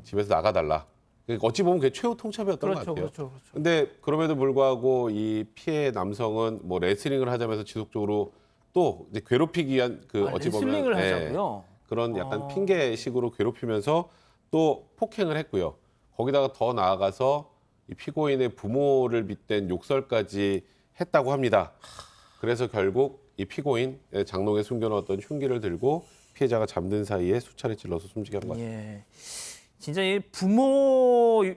D: 집에서 나가달라. 그러니까 어찌 보면 그게 최후 통첩이었던 것 같아요.
A: 그렇죠.
D: 근데 그럼에도 불구하고 이 피해 남성은 뭐 레슬링을 하자면서 지속적으로 또 이제 괴롭히기 위한 그 어찌 보면
A: 레슬링을 하자고요?
D: 그런 약간 핑계식으로 괴롭히면서 또 폭행을 했고요. 거기다가 더 나아가서 이 피고인의 부모를 빗댄 욕설까지 했다고 합니다. 그래서 결국 이 피고인 장롱에 숨겨놓았던 흉기를 들고 피해자가 잠든 사이에 수차례 찔러서 숨지게 한 것 같습니다.
A: 진짜 이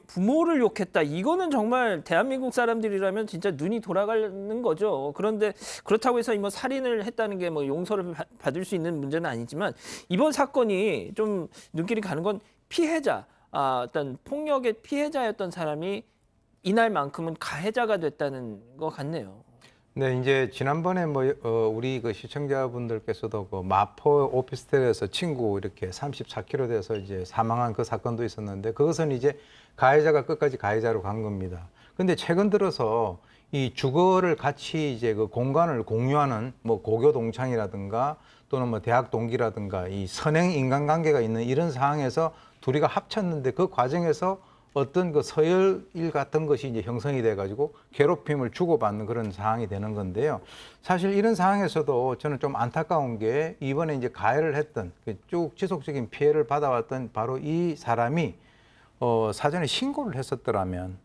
A: 부모를 욕했다. 이거는 정말 대한민국 사람들이라면 진짜 눈이 돌아가는 거죠. 그런데 그렇다고 해서 뭐 살인을 했다는 게 뭐 용서를 받을 수 있는 문제는 아니지만, 이번 사건이 좀 눈길이 가는 건 피해자, 어떤 폭력의 피해자였던 사람이 이날만큼은 가해자가 됐다는 것 같네요.
E: 네, 이제 지난번에 우리 그 시청자분들께서도 그 마포 오피스텔에서 친구 이렇게 34kg 돼서 이제 사망한 그 사건도 있었는데, 그것은 이제 가해자가 끝까지 가해자로 간 겁니다. 근데 최근 들어서 이 주거를 같이 이제 그 공간을 공유하는 뭐 고교 동창이라든가 또는 뭐 대학 동기라든가 이 선행 인간관계가 있는 이런 상황에서 둘이가 합쳤는데 그 과정에서 어떤 그 서열일 같은 것이 이제 형성이 돼가지고 괴롭힘을 주고받는 그런 상황이 되는 건데요. 사실 이런 상황에서도 저는 좀 안타까운 게 이번에 이제 가해를 했던 쭉 지속적인 피해를 받아왔던 바로 이 사람이 사전에 신고를 했었더라면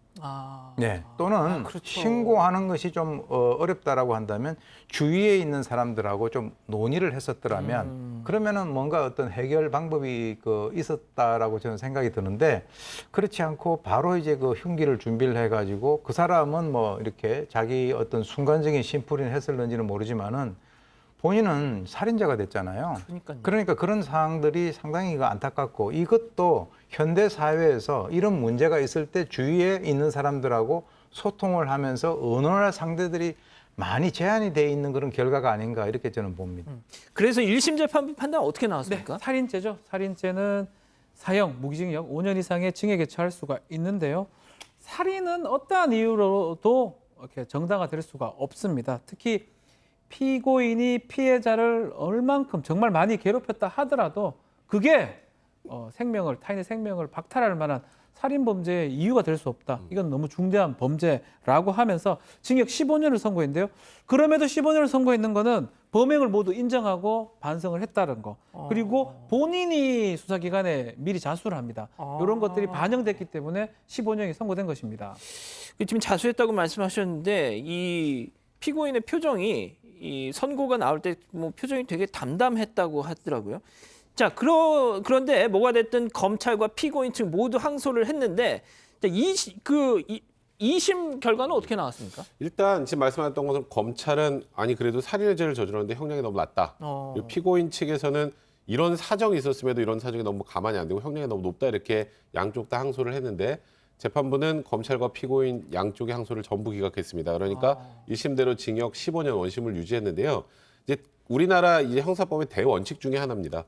E: 네. 또는
A: 그렇죠.
E: 신고하는 것이 좀 어렵다라고 한다면 주위에 있는 사람들하고 좀 논의를 했었더라면 그러면은 뭔가 어떤 해결 방법이 있었다라고 저는 생각이 드는데 그렇지 않고 바로 이제 그 흉기를 준비를 해가지고 그 사람은 뭐 이렇게 자기 어떤 순간적인 심풀이는 했을는지는 모르지만은 본인은 살인자가 됐잖아요. 그러니까 그런 상황들이 상당히 안타깝고 이것도 현대 사회에서 이런 문제가 있을 때 주위에 있는 사람들하고 소통을 하면서 의논할 상대들이 많이 제한이 돼 있는 그런 결과가 아닌가 이렇게 저는 봅니다.
A: 그래서 1심 재판부 판단 어떻게 나왔습니까?
C: 네, 살인죄죠. 살인죄는 사형, 무기징역 5년 이상의 징역에 처할 수가 있는데요. 살인은 어떠한 이유로도 이렇게 정당화될 수가 없습니다. 특히 피고인이 피해자를 얼만큼 정말 많이 괴롭혔다 하더라도 그게 타인의 생명을 박탈할 만한 살인 범죄의 이유가 될 수 없다. 이건 너무 중대한 범죄라고 하면서 징역 15년을 선고했는데요. 그럼에도 15년을 선고했는 거는 범행을 모두 인정하고 반성을 했다는 거. 그리고 본인이 수사기관에 미리 자수를 합니다. 이런 것들이 반영됐기 때문에 15년이 선고된 것입니다.
A: 지금 자수했다고 말씀하셨는데 이 피고인의 표정이 이 선고가 나올 때 뭐 표정이 되게 담담했다고 하더라고요. 자, 그런데 뭐가 됐든 검찰과 피고인 측 모두 항소를 했는데 2심 결과는 어떻게 나왔습니까?
D: 일단 지금 말씀하셨던 것은 검찰은 아니 그래도 살인의 죄를 저질렀는데 형량이 너무 낮다. 그리고 피고인 측에서는 이런 사정이 있었음에도 이런 사정이 너무 가만히 안 되고 형량이 너무 높다 이렇게 양쪽 다 항소를 했는데 재판부는 검찰과 피고인 양쪽의 항소를 전부 기각했습니다. 그러니까 1심대로 징역 15년 원심을 유지했는데요. 이제 우리나라 이제 형사법의 대원칙 중에 하나입니다.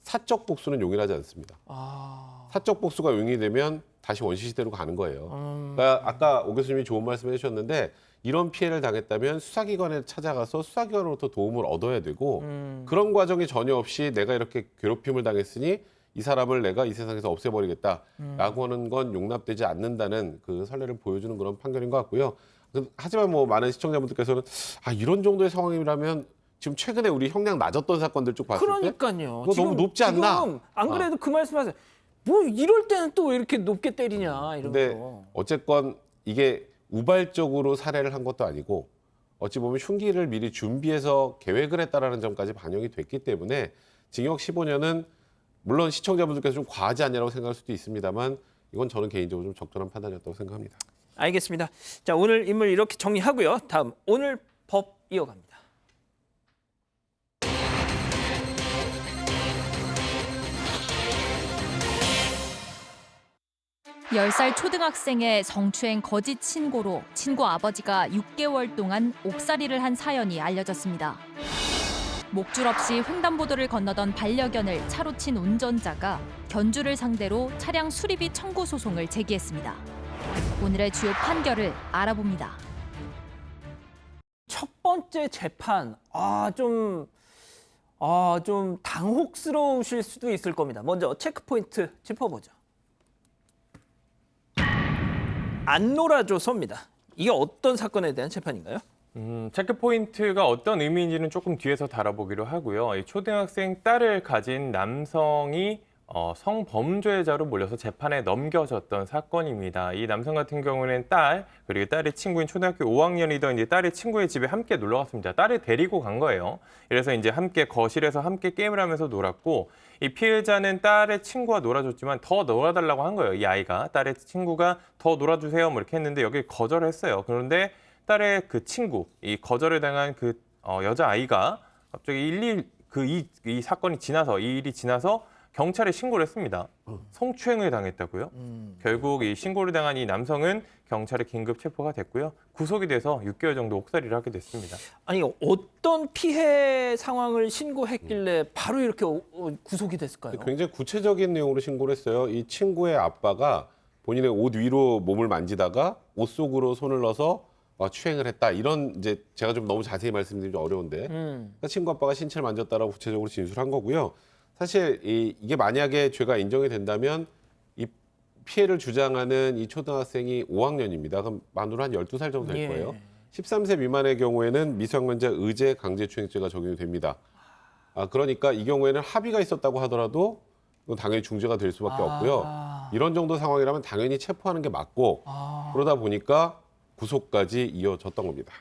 D: 사적 복수는 용인하지 않습니다. 사적 복수가 용인이 되면 다시 원시 시대로 가는 거예요. 그러니까 아까 오 교수님이 좋은 말씀을 해주셨는데 이런 피해를 당했다면 수사기관에 찾아가서 수사기관으로부터 도움을 얻어야 되고 그런 과정이 전혀 없이 내가 이렇게 괴롭힘을 당했으니 이 사람을 내가 이 세상에서 없애버리겠다라고 하는 건 용납되지 않는다는 그 선례를 보여주는 그런 판결인 것 같고요. 하지만 뭐 많은 시청자분들께서는 이런 정도의 상황이라면 지금 최근에 우리 형량 낮았던 사건들 쭉 봤을
A: 그러니까요.
D: 때 너무 높지 않나?
A: 지금 안 그래도 그 말씀하세요. 뭐 이럴 때는 또 왜 이렇게 높게 때리냐 이러면서.
D: 근데 어쨌건 이게 우발적으로 살해를 한 것도 아니고 어찌 보면 흉기를 미리 준비해서 계획을 했다라는 점까지 반영이 됐기 때문에 징역 15년은 물론 시청자분들께서 좀 과하지 않냐고 생각할 수도 있습니다만 이건 저는 개인적으로 좀 적절한 판단이었다고 생각합니다.
A: 알겠습니다. 자, 오늘 인물 이렇게 정리하고요. 다음 오늘 법 이어갑니다.
B: 열 살 초등학생의 성추행 거짓 신고로 친구 아버지가 6개월 동안 옥살이를 한 사연이 알려졌습니다. 목줄 없이 횡단보도를 건너던 반려견을 차로 친 운전자가 견주를 상대로 차량 수리비 청구 소송을 제기했습니다. 오늘의 주요 판결을 알아봅니다.
A: 첫 번째 재판, 좀 당혹스러우실 수도 있을 겁니다. 먼저 체크포인트 짚어보죠. 안 놀아줘서입니다. 이게 어떤 사건에 대한 재판인가요?
F: 체크포인트가 어떤 의미인지는 조금 뒤에서 다뤄보기로 하고요. 이 초등학생 딸을 가진 남성이 성범죄자로 몰려서 재판에 넘겨졌던 사건입니다. 이 남성 같은 경우는 딸, 그리고 딸의 친구인 초등학교 5학년이던 이제 딸의 친구의 집에 함께 놀러 갔습니다. 딸을 데리고 간 거예요. 그래서 이제 함께 거실에서 함께 게임을 하면서 놀았고, 이 피해자는 딸의 친구와 놀아줬지만 더 놀아달라고 한 거예요. 이 아이가. 딸의 친구가 더 놀아주세요. 뭐 이렇게 했는데 여기 거절을 했어요. 그런데 딸의 그 친구, 이 거절을 당한 그 여자아이가 갑자기 이 사건이 지나서, 이 일이 지나서 경찰에 신고를 했습니다. 성추행을 당했다고요? 결국 이 신고를 당한 이 남성은 경찰에 긴급 체포가 됐고요. 구속이 돼서 6개월 정도 옥살이를 하게 됐습니다.
A: 아니, 어떤 피해 상황을 신고했길래 바로 이렇게 구속이 됐을까요?
D: 굉장히 구체적인 내용으로 신고를 했어요. 이 친구의 아빠가 본인의 옷 위로 몸을 만지다가 옷 속으로 손을 넣어서 추행을 했다. 이런 이제 제가 좀 너무 자세히 말씀드리기 어려운데 그러니까 친구 아빠가 신체를 만졌다라고 구체적으로 진술한 거고요. 사실 이게 만약에 죄가 인정이 된다면 이 피해를 주장하는 이 초등학생이 5학년입니다. 그럼 만으로 한 12살 정도 될 거예요. 13세 미만의 경우에는 미성년자 의제 강제추행죄가 적용이 됩니다. 그러니까 이 경우에는 합의가 있었다고 하더라도 당연히 중죄가 될 수밖에 없고요. 이런 정도 상황이라면 당연히 체포하는 게 맞고 그러다 보니까 구속까지 이어졌던 겁니다.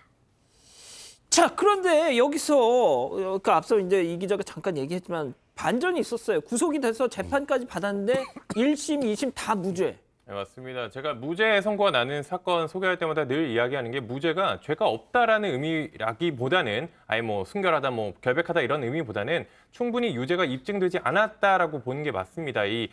A: 자, 그런데 여기서 그 앞서 이제 이 기자가 잠깐 얘기했지만 반전이 있었어요. 구속이 돼서 재판까지 받았는데 1심, 2심 다 무죄.
F: 네, 맞습니다. 제가 무죄 선고가 나는 사건 소개할 때마다 늘 이야기하는 게 무죄가 죄가 없다라는 의미라기보다는 아예 뭐 순결하다, 뭐 결백하다 이런 의미보다는 충분히 유죄가 입증되지 않았다라고 보는 게 맞습니다. 이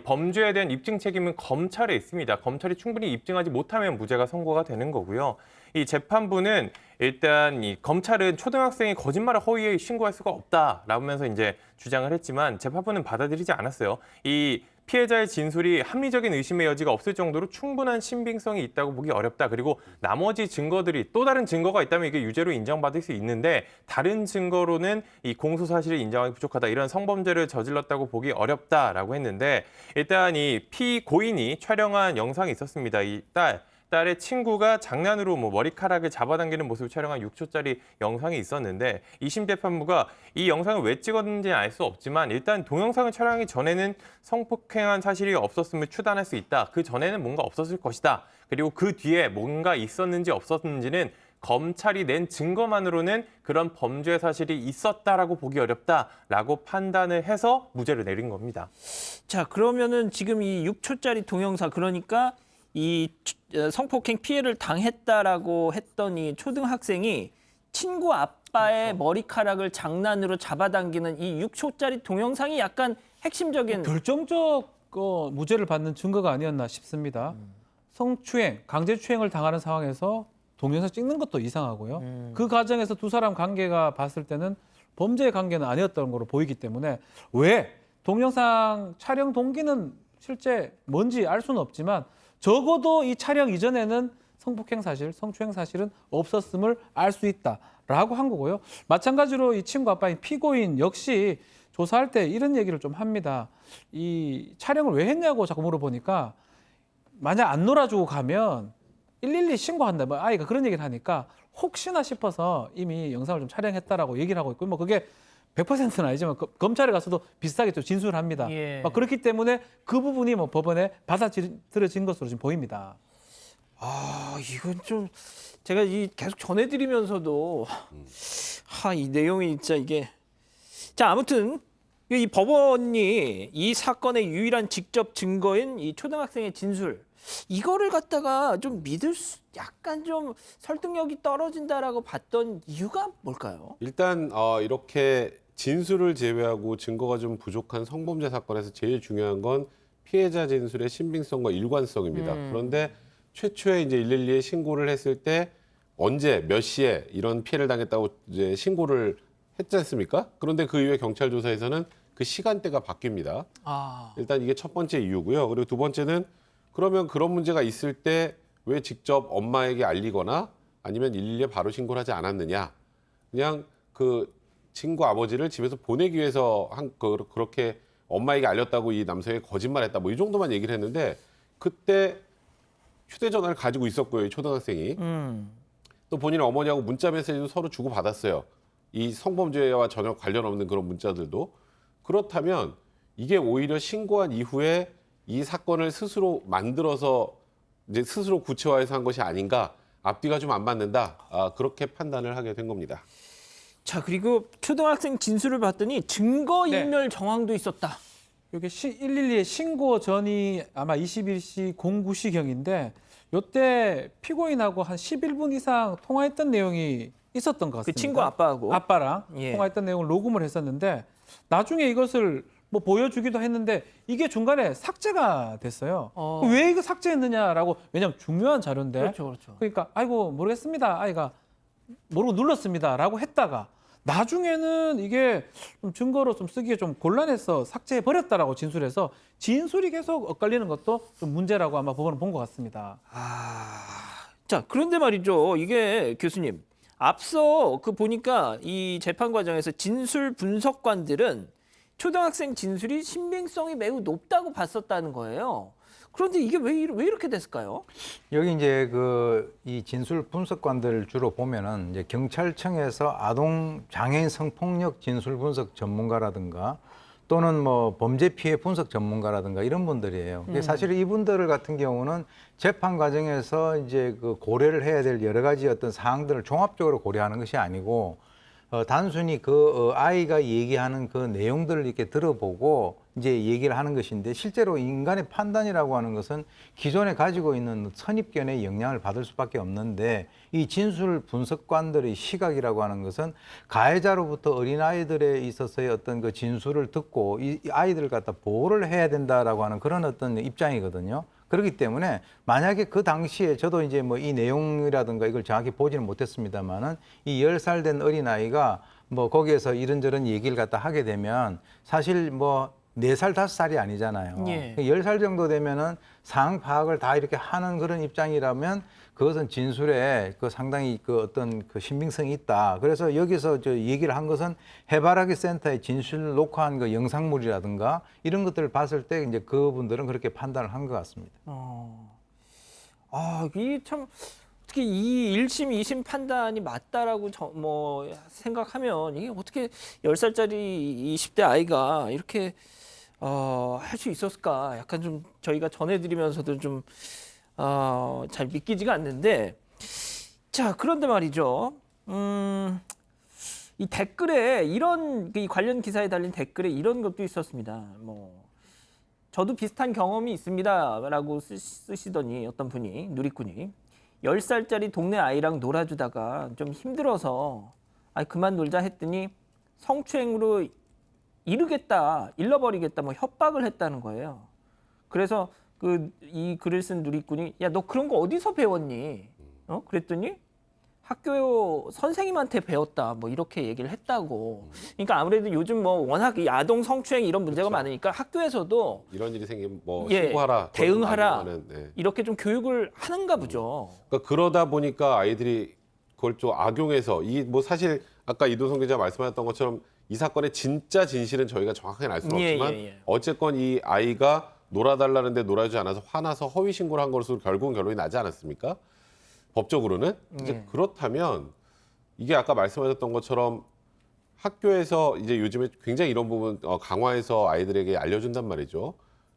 F: 범죄에 대한 입증 책임은 검찰에 있습니다. 검찰이 충분히 입증하지 못하면 무죄가 선고가 되는 거고요. 이 재판부는 일단 이 검찰은 초등학생이 거짓말을 허위에 신고할 수가 없다라면서 이제 주장을 했지만 재판부는 받아들이지 않았어요. 이 피해자의 진술이 합리적인 의심의 여지가 없을 정도로 충분한 신빙성이 있다고 보기 어렵다. 그리고 나머지 증거들이 또 다른 증거가 있다면 이게 유죄로 인정받을 수 있는데 다른 증거로는 이 공소 사실을 인정하기 부족하다. 이런 성범죄를 저질렀다고 보기 어렵다라고 했는데 일단 이 피고인이 촬영한 영상이 있었습니다. 이 딸의 친구가 장난으로 뭐 머리카락을 잡아당기는 모습을 촬영한 6초짜리 영상이 있었는데 2심 재판부가 이 영상을 왜 찍었는지는 알 수 없지만 일단 동영상을 촬영하기 전에는 성폭행한 사실이 없었음을 추단할 수 있다. 그 전에는 뭔가 없었을 것이다. 그리고 그 뒤에 뭔가 있었는지 없었는지는 검찰이 낸 증거만으로는 그런 범죄 사실이 있었다라고 보기 어렵다라고 판단을 해서 무죄를 내린 겁니다.
A: 자, 그러면은 지금 이 6초짜리 동영상 그러니까 이 성폭행 피해를 당했다라고 했던 이 초등학생이 친구 아빠의 머리카락을 장난으로 잡아당기는 이 6초짜리 동영상이 약간 핵심적인
C: 결정적 무죄를 받는 증거가 아니었나 싶습니다. 성추행, 강제추행을 당하는 상황에서 동영상 찍는 것도 이상하고요. 그 과정에서 두 사람 관계가 봤을 때는 범죄의 관계는 아니었던 걸로 보이기 때문에 왜 동영상 촬영 동기는 실제 뭔지 알 수는 없지만 적어도 이 촬영 이전에는 성폭행 사실, 성추행 사실은 없었음을 알 수 있다라고 한 거고요. 마찬가지로 이 친구 아빠인 피고인 역시 조사할 때 이런 얘기를 좀 합니다. 이 촬영을 왜 했냐고 자꾸 물어보니까 만약 안 놀아주고 가면 112 신고한다. 뭐 아이가 그런 얘기를 하니까 혹시나 싶어서 이미 영상을 좀 촬영했다라고 얘기를 하고 있고 뭐 그게 100%는 아니지만 검찰에 가서도 비슷하게 또 진술을 합니다.
A: 예.
C: 그렇기 때문에 그 부분이 뭐 법원에 받아들여진 것으로 지금 보입니다.
A: 이건 좀 제가 계속 전해드리면서도 이 내용이 진짜 이게 자 아무튼 이 법원이 이 사건의 유일한 직접 증거인 이 초등학생의 진술 이거를 갖다가 좀 믿을 수 약간 좀 설득력이 떨어진다라고 봤던 이유가 뭘까요?
D: 일단 이렇게 진술을 제외하고 증거가 좀 부족한 성범죄 사건에서 제일 중요한 건 피해자 진술의 신빙성과 일관성입니다. 그런데 최초에 이제 112에 신고를 했을 때 언제 몇 시에 이런 피해를 당했다고 이제 신고를 했지 않습니까? 그런데 그 이후에 경찰 조사에서는 그 시간대가 바뀝니다. 일단 이게 첫 번째 이유고요. 그리고 두 번째는 그러면 그런 문제가 있을 때 왜 직접 엄마에게 알리거나 아니면 112에 바로 신고를 하지 않았느냐. 그냥 그 친구 아버지를 집에서 보내기 위해서 그렇게 엄마에게 알렸다고 이 남성이 거짓말했다. 뭐 이 정도만 얘기를 했는데 그때 휴대전화를 가지고 있었고요. 이 초등학생이. 또 본인 어머니하고 문자 메시지도 서로 주고받았어요. 이 성범죄와 전혀 관련 없는 그런 문자들도. 그렇다면 이게 오히려 신고한 이후에 이 사건을 스스로 만들어서 이제 스스로 구체화해서 한 것이 아닌가. 앞뒤가 좀 안 맞는다. 그렇게 판단을 하게 된 겁니다.
A: 자 그리고 초등학생 진술을 봤더니 증거인멸 정황도 있었다.
C: 이게 112에 신고 전이 아마 21시 09시경인데 이때 피고인하고 한 11분 이상 통화했던 내용이 있었던 것 같습니다.
A: 그 친구 아빠하고.
C: 아빠랑
A: 예.
C: 통화했던 내용을 녹음을 했었는데 나중에 이것을 뭐 보여주기도 했는데 이게 중간에 삭제가 됐어요. 왜 이거 삭제했느냐라고 왜냐하면 중요한 자료인데.
A: 그렇죠.
C: 그러니까 아이고 모르겠습니다. 아이가 모르고 눌렀습니다라고 했다가 나중에는 이게 좀 증거로 좀 쓰기에 좀 곤란해서 삭제해버렸다라고 진술해서 진술이 계속 엇갈리는 것도 좀 문제라고 아마 법원은 본 것 같습니다.
A: 자 그런데 말이죠. 이게 교수님 앞서 보니까 이 재판 과정에서 진술 분석관들은 초등학생 진술이 신빙성이 매우 높다고 봤었다는 거예요. 그런데 이게 왜 이렇게 됐을까요?
E: 여기 이제 이 진술 분석관들 주로 보면은 이제 경찰청에서 아동 장애인 성폭력 진술 분석 전문가라든가 또는 뭐 범죄 피해 분석 전문가라든가 이런 분들이에요. 근데 사실 이분들 같은 경우는 재판 과정에서 이제 그 고려를 해야 될 여러 가지 어떤 사항들을 종합적으로 고려하는 것이 아니고 단순히 아이가 얘기하는 그 내용들을 이렇게 들어보고 이제 얘기를 하는 것인데 실제로 인간의 판단이라고 하는 것은 기존에 가지고 있는 선입견의 영향을 받을 수밖에 없는데 이 진술 분석관들의 시각이라고 하는 것은 가해자로부터 어린아이들에 있어서의 어떤 그 진술을 듣고 이 아이들을 갖다 보호를 해야 된다라고 하는 그런 어떤 입장이거든요. 그렇기 때문에 만약에 그 당시에 저도 이제 뭐 이 내용이라든가 이걸 정확히 보지는 못했습니다만은 이 10살 된 어린아이가 뭐 거기에서 이런저런 얘기를 갖다 하게 되면 사실 뭐 4살, 5살이 아니잖아요.
A: 예.
E: 10살 정도 되면은 상황 파악을 다 이렇게 하는 그런 입장이라면 그것은 진술에 그 상당히 그 어떤 그 신빙성이 있다. 그래서 여기서 저 얘기를 한 것은 해바라기 센터의 진술 녹화한 그 영상물이라든가 이런 것들을 봤을 때 이제 그분들은 그렇게 판단을 한 것 같습니다.
A: 이게 참 어떻게 이 1심, 2심 판단이 맞다라고 뭐 생각하면 이게 어떻게 10살짜리 20대 아이가 이렇게 할 수 있었을까? 약간 좀 저희가 전해드리면서도 좀 잘 믿기지가 않는데, 자, 그런데 말이죠. 이 댓글에 이 관련 기사에 달린 댓글에 이런 것도 있었습니다. 뭐 저도 비슷한 경험이 있습니다라고 쓰시더니 어떤 분이, 누리꾼이 10살짜리 동네 아이랑 놀아주다가 좀 힘들어서 그만 놀자 했더니 성추행으로 잃어버리겠다 뭐 협박을 했다는 거예요. 그래서 이 글을 쓴 누리꾼이 야, 너 그런 거 어디서 배웠니? 그랬더니 학교 선생님한테 배웠다 뭐 이렇게 얘기를 했다고. 그러니까 아무래도 요즘 뭐 워낙 이 아동 성추행 이런 문제가 많으니까 학교에서도
D: 이런 일이 생기면 뭐 신고하라,
A: 대응하라
D: 네.
A: 이렇게 좀 교육을 하는가 보죠.
D: 그러니까 그러다 보니까 아이들이 그걸 좀 악용해서 뭐 사실 아까 이도성 기자 말씀하셨던 것처럼 이 사건의 진짜 진실은 저희가 정확하게 알 수는 없지만 어쨌건 이 아이가 놀아달라는데 놀아주지 않아서 화나서 허위 신고를 한 것으로 결국은 결론이 나지 않았습니까? 법적으로는. 이제 그렇다면 이게 아까 말씀하셨던 것처럼 학교에서 이제 요즘에 굉장히 이런 부분 강화해서 아이들에게 알려준단 말이죠.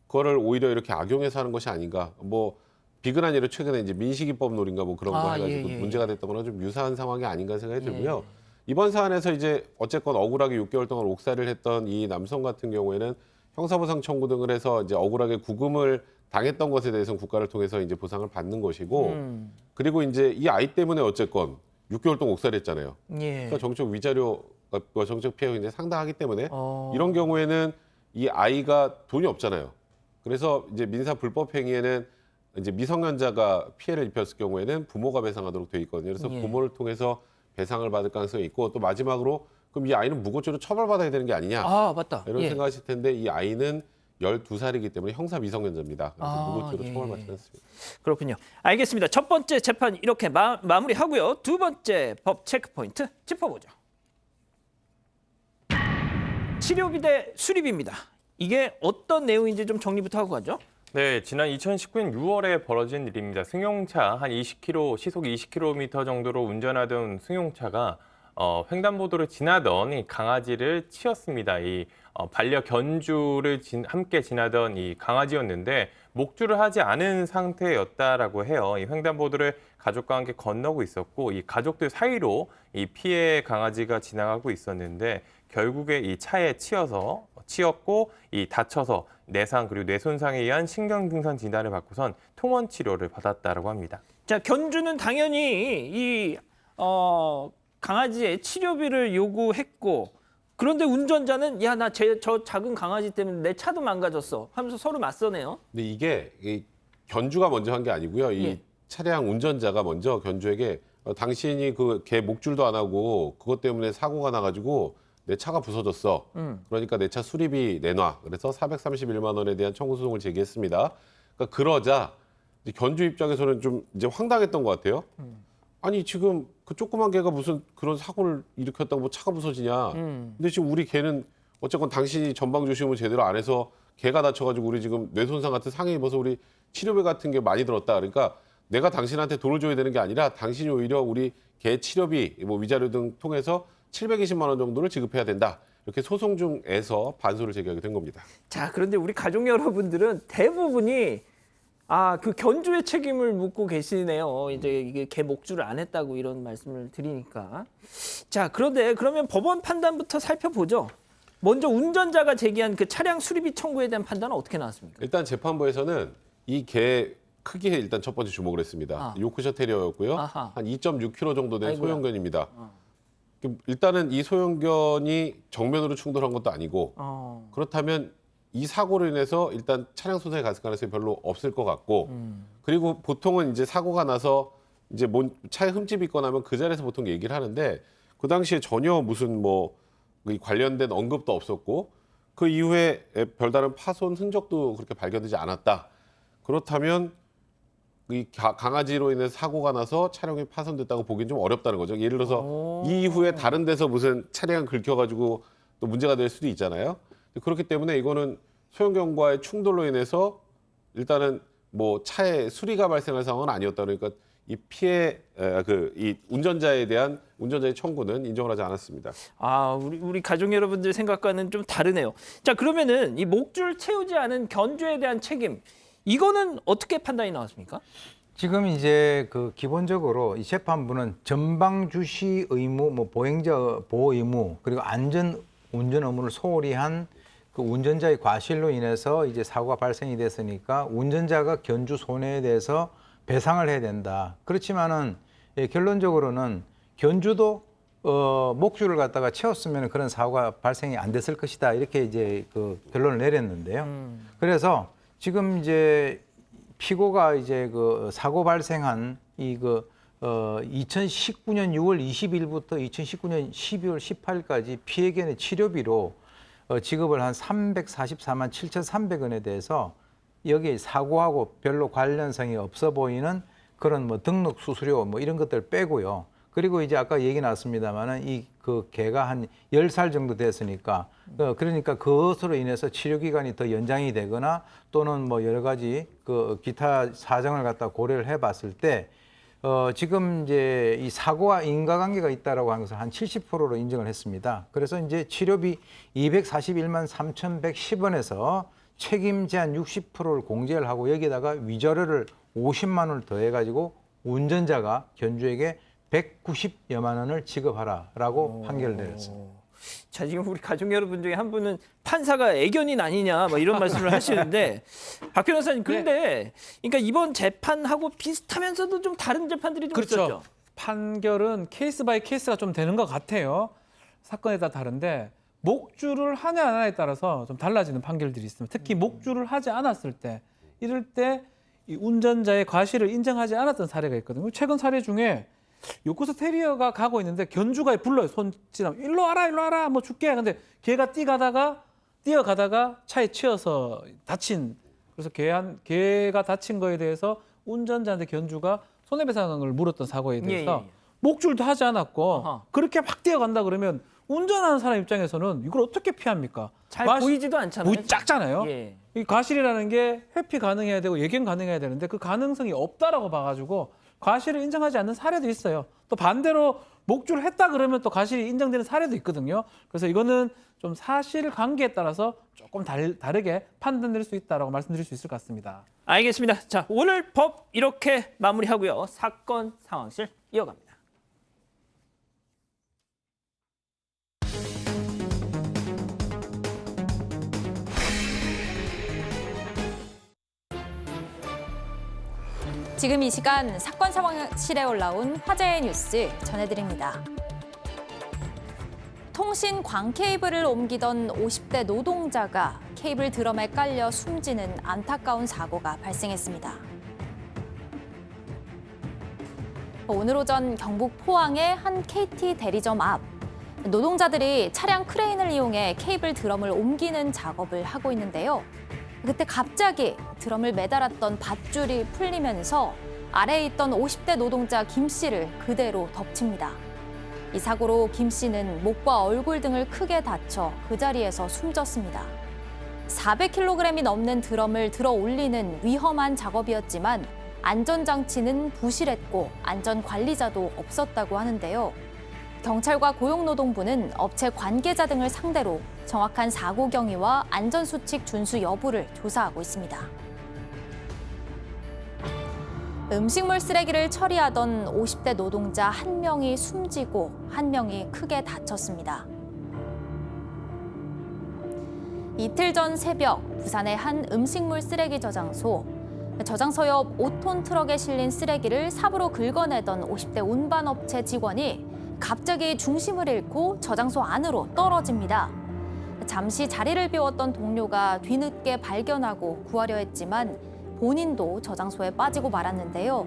D: 그거를 오히려 이렇게 악용해서 하는 것이 아닌가. 뭐 비근한 예로 최근에 이제 민식이법 놀인가 뭐 그런 거 해가지고 문제가 됐던 거랑 좀 유사한 상황이 아닌가 생각이 들고요. 이번 사안에서 이제 어쨌건 억울하게 6개월 동안 옥살이를 했던 이 남성 같은 경우에는 형사보상 청구 등을 해서 이제 억울하게 구금을 당했던 것에 대해서는 국가를 통해서 이제 보상을 받는 것이고, 그리고 이제 이 아이 때문에 어쨌건 6개월 동안 옥살이했잖아요. 그러니까 정적 위자료, 정적 피해가 굉장히 상당하기 때문에 이런 경우에는 이 아이가 돈이 없잖아요. 그래서 이제 민사 불법 행위에는 이제 미성년자가 피해를 입혔을 경우에는 부모가 배상하도록 돼 있거든요. 그래서 부모를 통해서 배상을 받을 가능성이 있고, 또 마지막으로 그럼 이 아이는 무고죄로 처벌받아야 되는 게 아니냐.
A: 맞다.
D: 이런 생각하실 텐데 이 아이는 12살이기 때문에 형사 미성년자입니다. 그래서 무고죄로 처벌받지 않습니다.
A: 그렇군요. 알겠습니다. 첫 번째 재판 이렇게 마무리하고요. 두 번째 법 체크포인트 짚어보죠. 치료비 대 수리비입니다. 이게 어떤 내용인지 좀 정리부터 하고 가죠.
F: 네, 지난 2019년 6월에 벌어진 일입니다. 승용차 한 20km, 시속 20km 정도로 운전하던 승용차가 횡단보도를 지나던 이 강아지를 치었습니다. 이 반려견주를 함께 지나던 이 강아지였는데 목줄을 하지 않은 상태였다라고 해요. 이 횡단보도를 가족과 함께 건너고 있었고 이 가족들 사이로 이 피해 강아지가 지나가고 있었는데 결국에 이 차에 치였고 이 다쳐서 내상 그리고 뇌손상에 의한 신경증상 진단을 받고선 통원 치료를 받았다라고 합니다.
A: 자, 견주는 당연히 이 강아지의 치료비를 요구했고, 그런데 운전자는 야, 나 저 작은 강아지 때문에 내 차도 망가졌어 하면서 서로 맞서네요.
D: 근데 이게 이 견주가 먼저 한 게 아니고요. 이 차량 운전자가 먼저 견주에게 당신이 그 개 목줄도 안 하고 그것 때문에 사고가 나가지고 내 차가 부서졌어. 그러니까 내 차 수리비 내놔. 그래서 431만 원에 대한 청구 소송을 제기했습니다. 그러니까 그러자 이제 견주 입장에서는 좀 이제 황당했던 것 같아요. 아니 지금 그 조그만 개가 무슨 그런 사고를 일으켰다고 뭐 차가 부서지냐. 근데 지금 우리 개는 어쨌건 당신이 전방 조심을 제대로 안 해서 개가 다쳐가지고 우리 지금 뇌손상 같은 상해 입어서 우리 치료비 같은 게 많이 들었다. 그러니까 내가 당신한테 돈을 줘야 되는 게 아니라 당신이 오히려 우리 개 치료비, 뭐 위자료 등 통해서 720만 원 정도를 지급해야 된다. 이렇게 소송 중에서 반소를 제기하게 된 겁니다.
A: 자, 그런데 우리 가족 여러분들은 대부분이 그 견주의 책임을 묻고 계시네요. 이제 이게 개 목줄을 안 했다고 이런 말씀을 드리니까. 자, 그런데 그러면 법원 판단부터 살펴보죠. 먼저 운전자가 제기한 그 차량 수리비 청구에 대한 판단은 어떻게 나왔습니까?
D: 일단 재판부에서는 이 개 크기에 일단 첫 번째 주목을 했습니다. 요크셔 테리어였고요.
A: 아하.
D: 한 2.6kg 정도 된
A: 아이고야.
D: 소형견입니다. 일단은 이 소형견이 정면으로 충돌한 것도 아니고 그렇다면 이 사고로 인해서 일단 차량 손상이 갔을 가능성이 별로 없을 것 같고 그리고 보통은 이제 사고가 나서 이제 차에 흠집이 있거나 하면 그 자리에서 보통 얘기를 하는데 그 당시에 전혀 무슨 관련된 언급도 없었고 그 이후에 별다른 파손 흔적도 그렇게 발견되지 않았다. 그렇다면 이 강아지로 인해서 사고가 나서 차량이 파손됐다고 보기는 좀 어렵다는 거죠. 예를 들어서 이 이후에 다른 데서 무슨 차량 긁혀가지고 또 문제가 될 수도 있잖아요. 그렇기 때문에 이거는 소형견과의 충돌로 인해서 일단은 차에 수리가 발생할 상황은 아니었다. 그러니까 이 피해 이 운전자에 대한 운전자의 청구는 인정을 하지 않았습니다.
A: 우리 가족 여러분들 생각과는 좀 다르네요. 자, 그러면은 이 목줄 채우지 않은 견주에 대한 책임 이거는 어떻게 판단이 나왔습니까?
E: 지금 이제 그 기본적으로 이 재판부는 전방 주시 의무, 보행자 보호 의무 그리고 안전 운전 의무를 소홀히 한 그 운전자의 과실로 인해서 이제 사고가 발생이 됐으니까 운전자가 견주 손해에 대해서 배상을 해야 된다. 그렇지만은 결론적으로는 견주도 목줄을 갖다가 채웠으면 그런 사고가 발생이 안 됐을 것이다. 이렇게 이제 그 결론을 내렸는데요. 그래서 지금 이제 피고가 이제 그 사고 발생한 2019년 6월 20일부터 2019년 12월 18일까지 피해견의 치료비로 지급을 한 344만 7,300원에 대해서 여기에 사고하고 별로 관련성이 없어 보이는 그런 등록 수수료 이런 것들 빼고요. 그리고 이제 아까 얘기 나왔습니다만은 이 그 개가 한 10살 정도 됐으니까 그러니까 그것으로 인해서 치료 기간이 더 연장이 되거나 또는 여러 가지 그 기타 사정을 갖다 고려를 해봤을 때 지금 이제 이 사고와 인과관계가 있다라고 하는 것을 한 70%로 인정을 했습니다. 그래서 이제 치료비 241만 3,110원에서 책임 제한 60%를 공제를 하고 여기다가 위자료를 50만 원을 더해가지고 운전자가 견주에게 190여만 원을 지급하라라고 판결을 내렸습니다.
A: 자, 지금 우리 가족 여러분 중에 한 분은 판사가 애견인 아니냐 이런 말씀을 하시는데 박 변호사님 그런데 그러니까 이번 재판하고 비슷하면서도 좀 다른 재판들이 좀 있었죠.
C: 판결은 케이스 바이 케이스가 좀 되는 것 같아요. 사건에 따라 다른데 목줄을 하냐 안 하냐에 따라서 좀 달라지는 판결들이 있습니다. 특히 목줄을 하지 않았을 때 이럴 때 이 운전자의 과실을 인정하지 않았던 사례가 있거든요. 최근 사례 중에 요크셔 테리어가 가고 있는데 견주가 불러요. 손질하면 일로 와라 줄게. 근데 걔가 뛰어가다가 차에 치여서 다친. 그래서 걔가 다친 거에 대해서 운전자한테 견주가 손해배상을 물었던 사고에 대해서 목줄도 하지 않았고 그렇게 막 뛰어간다 그러면 운전하는 사람 입장에서는 이걸 어떻게 피합니까?
A: 잘 보이지도 않잖아요.
C: 작잖아요. 이 과실이라는 게 회피 가능해야 되고 예견 가능해야 되는데 그 가능성이 없다라고 봐가지고 과실을 인정하지 않는 사례도 있어요. 또 반대로 목줄을 했다 그러면 또 과실이 인정되는 사례도 있거든요. 그래서 이거는 좀 사실관계에 따라서 조금 다르게 판단될 수 있다라고 말씀드릴 수 있을 것 같습니다.
A: 알겠습니다. 자, 오늘 법 이렇게 마무리하고요. 사건 상황실 이어갑니다.
B: 지금 이 시간 사건 상황실에 올라온 화제의 뉴스 전해드립니다. 통신 광 케이블을 옮기던 50대 노동자가 케이블 드럼에 깔려 숨지는 안타까운 사고가 발생했습니다. 오늘 오전 경북 포항의 한 KT 대리점 앞 노동자들이 차량 크레인을 이용해 케이블 드럼을 옮기는 작업을 하고 있는데요. 그때 갑자기 드럼을 매달았던 밧줄이 풀리면서 아래에 있던 50대 노동자 김 씨를 그대로 덮칩니다. 이 사고로 김 씨는 목과 얼굴 등을 크게 다쳐 그 자리에서 숨졌습니다. 400kg이 넘는 드럼을 들어 올리는 위험한 작업이었지만 안전장치는 부실했고 안전관리자도 없었다고 하는데요. 경찰과 고용노동부는 업체 관계자 등을 상대로 정확한 사고 경위와 안전수칙 준수 여부를 조사하고 있습니다. 음식물 쓰레기를 처리하던 50대 노동자 1명이 숨지고 1명이 크게 다쳤습니다. 이틀 전 새벽 부산의 한 음식물 쓰레기 저장소. 저장소 옆 5톤 트럭에 실린 쓰레기를 삽으로 긁어내던 50대 운반업체 직원이 갑자기 중심을 잃고 저장소 안으로 떨어집니다. 잠시 자리를 비웠던 동료가 뒤늦게 발견하고 구하려 했지만 본인도 저장소에 빠지고 말았는데요.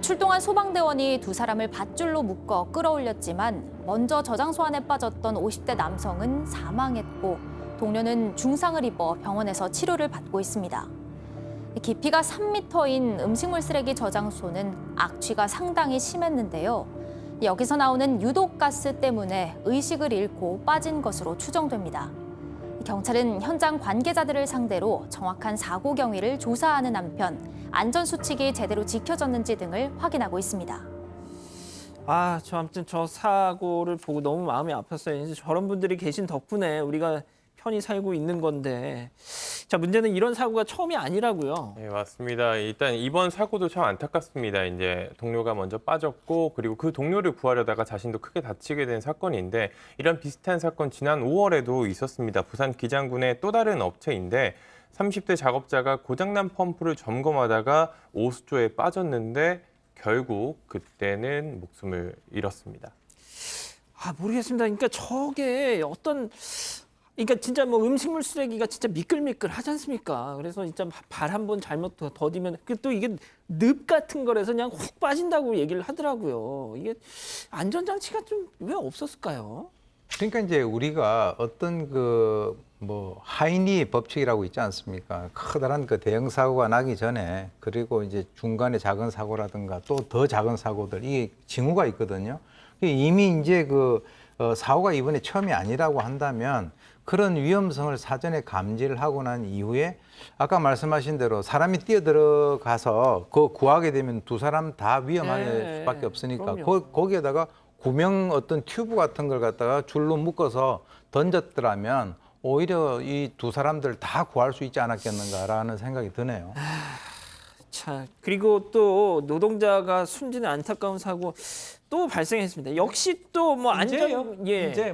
B: 출동한 소방대원이 두 사람을 밧줄로 묶어 끌어올렸지만 먼저 저장소 안에 빠졌던 50대 남성은 사망했고 동료는 중상을 입어 병원에서 치료를 받고 있습니다. 깊이가 3m인 음식물 쓰레기 저장소는 악취가 상당히 심했는데요. 여기서 나오는 유독가스 때문에 의식을 잃고 빠진 것으로 추정됩니다. 경찰은 현장 관계자들을 상대로 정확한 사고 경위를 조사하는 한편 안전수칙이 제대로 지켜졌는지 등을 확인하고 있습니다.
A: 아무튼 저 사고를 보고 너무 마음이 아팠어요. 이제 저런 분들이 계신 덕분에 우리가 편히 살고 있는 건데, 자, 문제는 이런 사고가 처음이 아니라고요.
F: 네, 맞습니다. 일단 이번 사고도 참 안타깝습니다. 이제 동료가 먼저 빠졌고 그리고 그 동료를 구하려다가 자신도 크게 다치게 된 사건인데, 이런 비슷한 사건 지난 5월에도 있었습니다. 부산 기장군의 또 다른 업체인데 30대 작업자가 고장난 펌프를 점검하다가 오수조에 빠졌는데 결국 그때는 목숨을 잃었습니다.
A: 모르겠습니다. 그러니까 저게 그러니까 진짜 뭐 음식물 쓰레기가 진짜 미끌미끌 하지 않습니까? 그래서 진짜 발 한 번 잘못 더디면 또 이게 늪 같은 거라서 그냥 훅 빠진다고 얘기를 하더라고요. 이게 안전장치가 좀 왜 없었을까요?
E: 그러니까 이제 우리가 어떤 하이니 법칙이라고 있지 않습니까? 커다란 대형 사고가 나기 전에, 그리고 이제 중간에 작은 사고라든가 또 더 작은 사고들, 이게 징후가 있거든요. 이미 이제 사고가 이번에 처음이 아니라고 한다면 그런 위험성을 사전에 감지를 하고 난 이후에 아까 말씀하신 대로 사람이 뛰어들어가서 구하게 되면 두 사람 다 위험할 수밖에 없으니까 거기에다가 구명 어떤 튜브 같은 걸 갖다가 줄로 묶어서 던졌더라면 오히려 이 두 사람들 다 구할 수 있지 않았겠는가라는 생각이 드네요.
A: 자, 그리고 또 노동자가 숨지는 안타까운 사고 또 발생했습니다. 역시 또
C: 이제 이게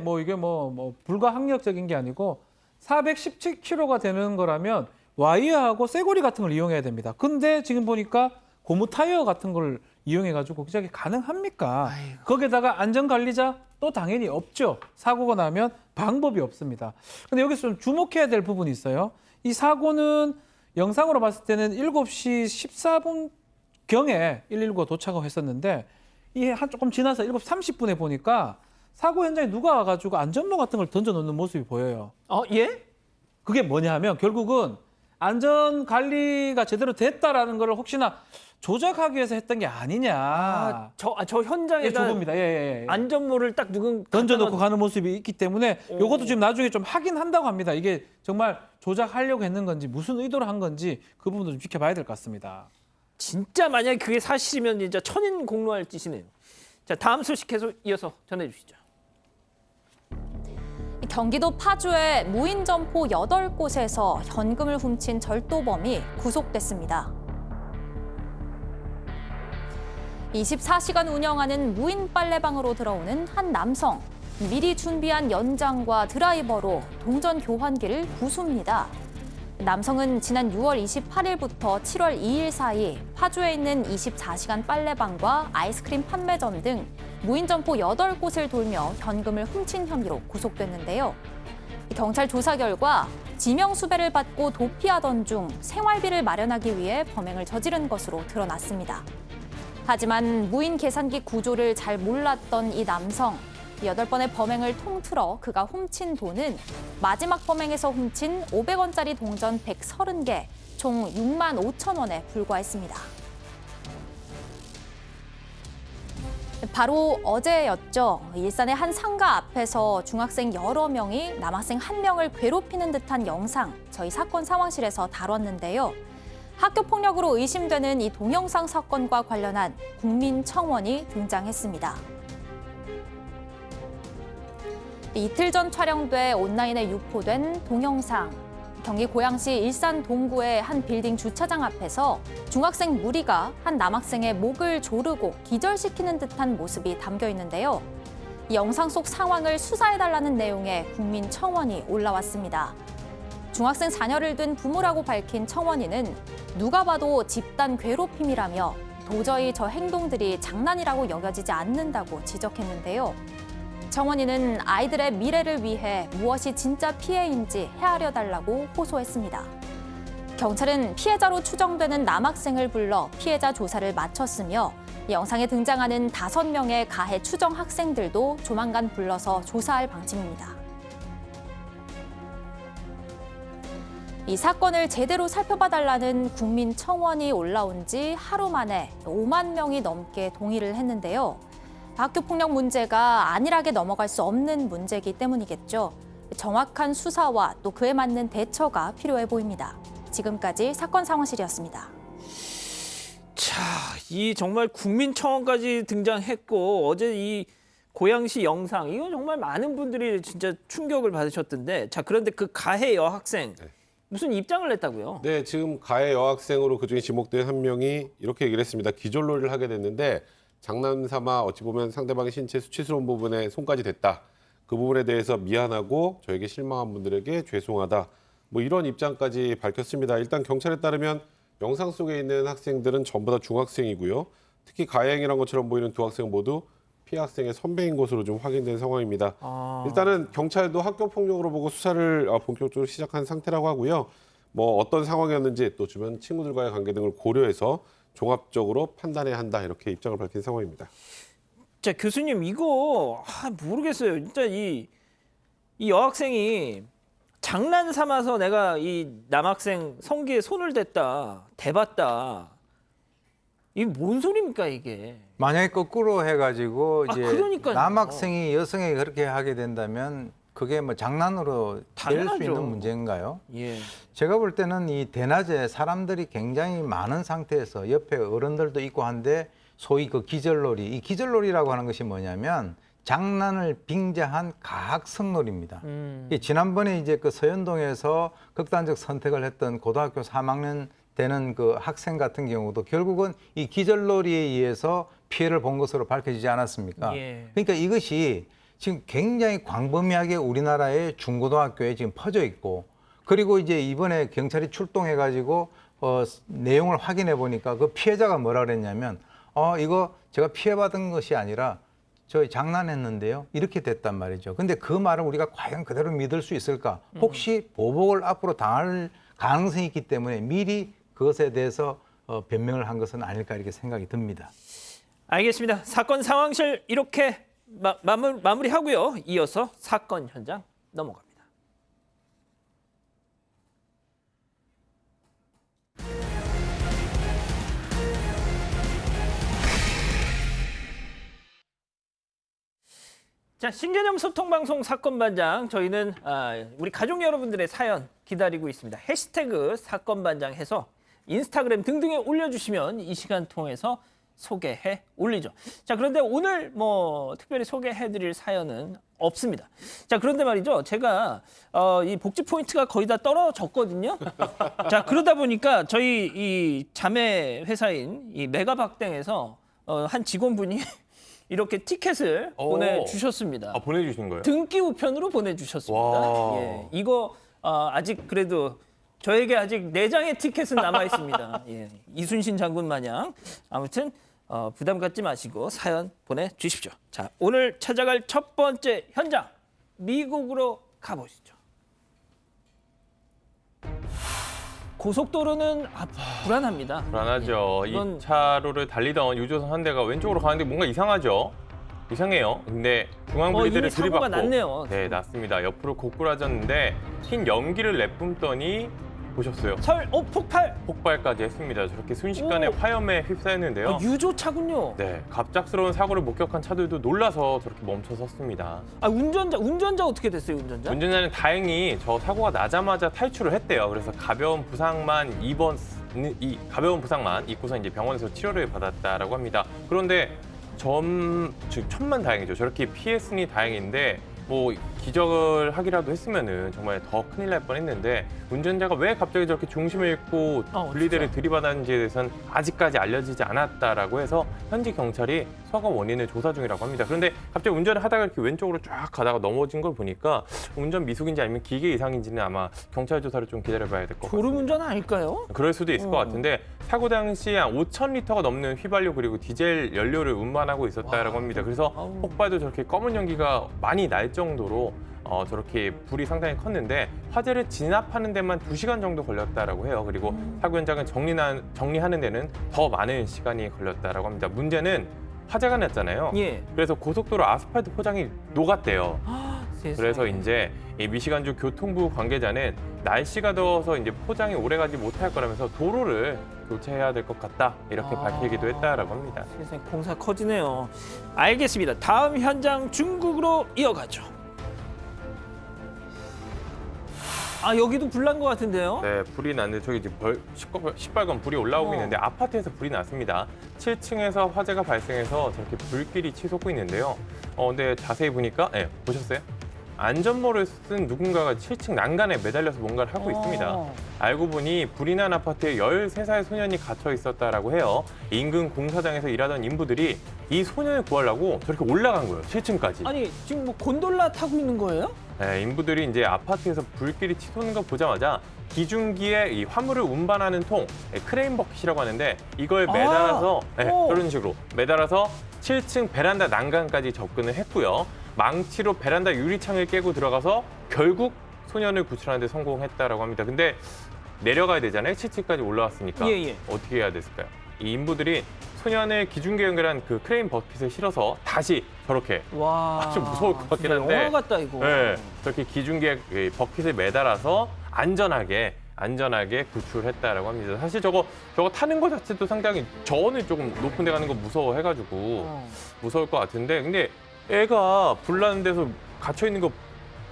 C: 불가항력적인 게 아니고 417kg가 되는 거라면 와이어하고 쇠고리 같은 걸 이용해야 됩니다. 근데 지금 보니까 고무 타이어 같은 걸 이용해가지고 그게 가능합니까? 아이고. 거기에다가 안전관리자 또 당연히 없죠. 사고가 나면 방법이 없습니다. 근데 여기서 좀 주목해야 될 부분이 있어요. 이 사고는 영상으로 봤을 때는 7시 14분경에 119가 도착을 했었는데 이게 조금 지나서 7시 30분에 보니까 사고 현장에 누가 와가지고 안전모 같은 걸 던져놓는 모습이 보여요.
A: 예?
C: 그게 뭐냐 하면 결국은 안전관리가 제대로 됐다라는 걸 혹시나 조작하기 위해서 했던 게 아니냐.
A: 저 현장에다
C: 조급입니다. 예.
A: 안전모를 딱
C: 던져놓고 가는 모습이 있기 때문에 이것도 지금 나중에 좀 확인한다고 합니다. 이게 정말 조작하려고 했는 건지 무슨 의도로 한 건지 그 부분도 좀 지켜봐야 될 것 같습니다.
A: 진짜 만약에 그게 사실이면 진짜 천인 공로할 짓이네요. 자, 다음 소식 계속 이어서 전해주시죠.
B: 경기도 파주의 무인 점포 8곳에서 현금을 훔친 절도범이 구속됐습니다. 24시간 운영하는 무인 빨래방으로 들어오는 한 남성. 미리 준비한 연장과 드라이버로 동전 교환기를 부숩니다. 남성은 지난 6월 28일부터 7월 2일 사이 파주에 있는 24시간 빨래방과 아이스크림 판매점 등 무인 점포 8곳을 돌며 현금을 훔친 혐의로 구속됐는데요. 경찰 조사 결과 지명 수배를 받고 도피하던 중 생활비를 마련하기 위해 범행을 저지른 것으로 드러났습니다. 하지만 무인 계산기 구조를 잘 몰랐던 이 남성. 8번의 범행을 통틀어 그가 훔친 돈은 마지막 범행에서 훔친 500원짜리 동전 130개, 총 6만 5천 원에 불과했습니다. 바로 어제였죠. 일산의 한 상가 앞에서 중학생 여러 명이 남학생 1명을 괴롭히는 듯한 영상, 저희 사건 상황실에서 다뤘는데요. 학교폭력으로 의심되는 이 동영상 사건과 관련한 국민청원이 등장했습니다. 이틀 전 촬영돼 온라인에 유포된 동영상. 경기 고양시 일산 동구의 한 빌딩 주차장 앞에서 중학생 무리가 한 남학생의 목을 조르고 기절시키는 듯한 모습이 담겨 있는데요. 이 영상 속 상황을 수사해달라는 내용의 국민 청원이 올라왔습니다. 중학생 자녀를 둔 부모라고 밝힌 청원인은 누가 봐도 집단 괴롭힘이라며 도저히 저 행동들이 장난이라고 여겨지지 않는다고 지적했는데요. 청원인은 아이들의 미래를 위해 무엇이 진짜 피해인지 헤아려 달라고 호소했습니다. 경찰은 피해자로 추정되는 남학생을 불러 피해자 조사를 마쳤으며 영상에 등장하는 5명의 가해 추정 학생들도 조만간 불러서 조사할 방침입니다. 이 사건을 제대로 살펴봐달라는 국민 청원이 올라온 지 하루 만에 5만 명이 넘게 동의를 했는데요. 학교 폭력 문제가 안일하게 넘어갈 수 없는 문제이기 때문이겠죠. 정확한 수사와 또 그에 맞는 대처가 필요해 보입니다. 지금까지 사건 상황실이었습니다.
A: 자, 이 정말 국민청원까지 등장했고 어제 이 고양시 영상 이거 정말 많은 분들이 진짜 충격을 받으셨던데 자 그런데 그 가해 여학생 무슨 입장을 냈다고요?
D: 네, 지금 가해 여학생으로 그중에 지목된 한 명이 이렇게 얘기를 했습니다. 기절놀이를 하게 됐는데 장난삼아 어찌 보면 상대방의 신체 수치스러운 부분에 손까지 댔다. 그 부분에 대해서 미안하고 저에게 실망한 분들에게 죄송하다. 뭐 이런 입장까지 밝혔습니다. 일단 경찰에 따르면 영상 속에 있는 학생들은 전부 다 중학생이고요. 특히 가해 행위란 것처럼 보이는 두 학생 모두 피해 학생의 선배인 것으로 좀 확인된 상황입니다. 일단은 경찰도 학교 폭력으로 보고 수사를 본격적으로 시작한 상태라고 하고요. 뭐 어떤 상황이었는지 또 주변 친구들과의 관계 등을 고려해서 종합적으로 판단해야 한다 이렇게 입장을 밝힌 상황입니다.
A: 자 교수님 이거 모르겠어요. 진짜 이 여학생이 장난 삼아서 내가 이 남학생 성기에 손을 대봤다. 이게 뭔 소리입니까 이게?
E: 만약에 거꾸로 해가지고 이제
A: 그러니까요.
E: 남학생이 여성에게 그렇게 하게 된다면 그게 뭐 장난으로 될 수
A: 당연하죠.
E: 있는 문제인가요?
A: 예.
E: 제가 볼 때는 이 대낮에 사람들이 굉장히 많은 상태에서 옆에 어른들도 있고 한데 소위 그 기절놀이, 이 기절놀이라고 하는 것이 뭐냐면 장난을 빙자한 가학성놀이입니다. 지난번에 이제 그 서현동에서 극단적 선택을 했던 고등학교 3학년 되는 그 학생 같은 경우도 결국은 이 기절놀이에 의해서 피해를 본 것으로 밝혀지지 않았습니까?
A: 예.
E: 그러니까 이것이 지금 굉장히 광범위하게 우리나라의 중고등학교에 지금 퍼져 있고 그리고 이제 이번에 경찰이 출동해가지고 내용을 확인해 보니까 그 피해자가 뭐라 그랬냐면 이거 제가 피해받은 것이 아니라 저희 장난했는데요. 이렇게 됐단 말이죠. 근데 그 말을 우리가 과연 그대로 믿을 수 있을까? 혹시 보복을 앞으로 당할 가능성이 있기 때문에 미리 그것에 대해서 변명을 한 것은 아닐까 이렇게 생각이 듭니다.
A: 알겠습니다. 사건 상황실 이렇게 마무리하고요. 이어서 사건 현장 넘어갑니다. 자, 신개념 소통방송 사건반장 저희는 우리 가족 여러분들의 사연 기다리고 있습니다. 해시태그 사건반장 해서 인스타그램 등등에 올려주시면 이 시간 통해서 소개해 올리죠. 자, 그런데 오늘 뭐 특별히 소개해드릴 사연은 없습니다. 자, 그런데 말이죠. 제가 이 복지 포인트가 거의 다 떨어졌거든요. 자, 그러다 보니까 저희 이 자매 회사인 이 메가박땡에서 한 직원분이 이렇게 티켓을 보내주셨습니다.
F: 보내주신 거예요?
A: 등기 우편으로 보내주셨습니다. 예, 이거 아직 그래도 저에게 아직 4장의 티켓은 남아 있습니다. 예, 이순신 장군 마냥 아무튼 부담 갖지 마시고 사연 보내주십시오. 자, 오늘 찾아갈 첫 번째 현장 미국으로 가보시죠. 고속도로는 불안합니다.
F: 불안하죠.
A: 예.
F: 이 차로를 달리던 유조선 한 대가 왼쪽으로 가는데 뭔가 이상하죠. 이상해요. 근데 중앙분리대를
A: 이미 사고가
F: 들이받고
A: 났네요.
F: 네, 났습니다. 옆으로 고꾸라졌는데 흰 연기를 내뿜더니 보셨어요?
A: 폭발!
F: 폭발까지 했습니다. 저렇게 순식간에 화염에 휩싸였는데요.
A: 유조차군요.
F: 네, 갑작스러운 사고를 목격한 차들도 놀라서 저렇게 멈춰 섰습니다.
A: 운전자 어떻게 됐어요, 운전자?
F: 운전자는 다행히 저 사고가 나자마자 탈출을 했대요. 그래서 가벼운 부상만 입고서 이제 병원에서 치료를 받았다라고 합니다. 그런데 천만 다행이죠. 저렇게 피했으니 다행인데 뭐 기적을 하기라도 했으면은 정말 더 큰일 날 뻔했는데 운전자가 왜 갑자기 저렇게 중심을 잃고 분리대를 들이받았는지에 대해서는 아직까지 알려지지 않았다라고 해서 현지 경찰이 사고 원인을 조사 중이라고 합니다. 그런데 갑자기 운전을 하다가 이렇게 왼쪽으로 쫙 가다가 넘어진 걸 보니까 운전 미숙인지 아니면 기계 이상인지는 아마 경찰 조사를 좀 기다려봐야 될 것 같아요.
A: 졸음운전 아닐까요?
F: 그럴 수도 있을 것 같은데 사고 당시 한 5,000리터가 넘는 휘발유 그리고 디젤 연료를 운반하고 있었다라고 합니다. 그래서 폭발도 저렇게 검은 연기가 많이 날 정도로 저렇게 불이 상당히 컸는데 화재를 진압하는 데만 2시간 정도 걸렸다라고 해요. 그리고 사고 현장을 정리하는 데는 더 많은 시간이 걸렸다라고 합니다. 문제는 화재가 났잖아요.
A: 예.
F: 그래서 고속도로 아스팔트 포장이 녹았대요.
A: 세상에.
F: 그래서 이제 이 미시간주 교통부 관계자는 날씨가 더워서 이제 포장이 오래가지 못할 거라면서 도로를 교체해야 될 것 같다 이렇게 밝히기도 했다라고 합니다.
A: 세상에 공사 커지네요. 알겠습니다. 다음 현장 중국으로 이어가죠. 아 여기도 불난 것 같은데요?
F: 네, 불이 났는데 저기 이제 시뻘건 불이 올라오고 있는데 아파트에서 불이 났습니다. 7층에서 화재가 발생해서 저렇게 불길이 치솟고 있는데요. 근데 자세히 보니까, 네, 보셨어요? 안전모를 쓴 누군가가 7층 난간에 매달려서 뭔가를 하고 있습니다. 알고 보니 불이 난 아파트에 13살 소년이 갇혀 있었다라고 해요. 인근 공사장에서 일하던 인부들이 이 소년을 구하려고 저렇게 올라간 거예요, 7층까지.
A: 아니 지금 뭐 곤돌라 타고 있는 거예요?
F: 네, 인부들이 이제 아파트에서 불길이 치솟는 거 보자마자 기중기에 이 화물을 운반하는 통, 크레인 버킷이라고 하는데 이걸 매달아서 저런 식으로 매달아서 7층 베란다 난간까지 접근을 했고요. 망치로 베란다 유리창을 깨고 들어가서 결국 소년을 구출하는 데 성공했다라고 합니다. 근데 내려가야 되잖아요. 7층까지 올라왔으니까.
A: 예.
F: 어떻게 해야 됐을까요? 이 인부들이 소년을 기중기에 연결한 그 크레인 버킷을 실어서 다시 저렇게 좀 무서울 것 같긴 한데
A: 영화 같다 이거.
F: 네, 저렇게 기중기에 버킷을 매달아서 안전하게 구출했다라고 합니다. 사실 저거 타는 거 자체도 상당히 저는 조금 높은 데 가는 거 무서워해가지고 무서울 것 같은데 근데 애가 불나는 데서 갇혀 있는 거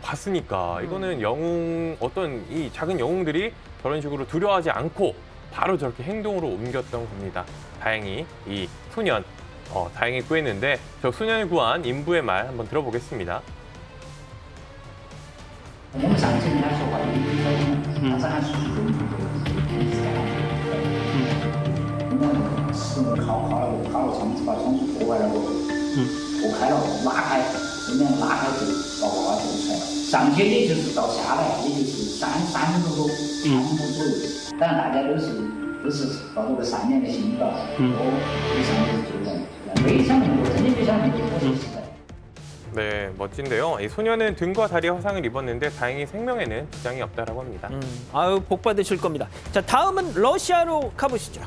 F: 봤으니까 이거는 어떤 이 작은 영웅들이 저런 식으로 두려워하지 않고 바로 저렇게 행동으로 옮겼던 겁니다. 다행히 이 소년 다행히 구했는데 저 소년을 구한 인부의 말 한번 들어보겠습니다.
L: 上去也就是到下来，也就是3分钟左右。当然大家都是抱着个善良的心吧，非常的救人，没想那么多，真的没想那么多，说实在。
F: 네, 멋진데요. 이 소년은 등과 다리에 화상을 입었는데 다행히 생명에는 지장이 없다라고 합니다.
A: 아유 복 받으실 겁니다. 자 다음은 러시아로 가보시죠.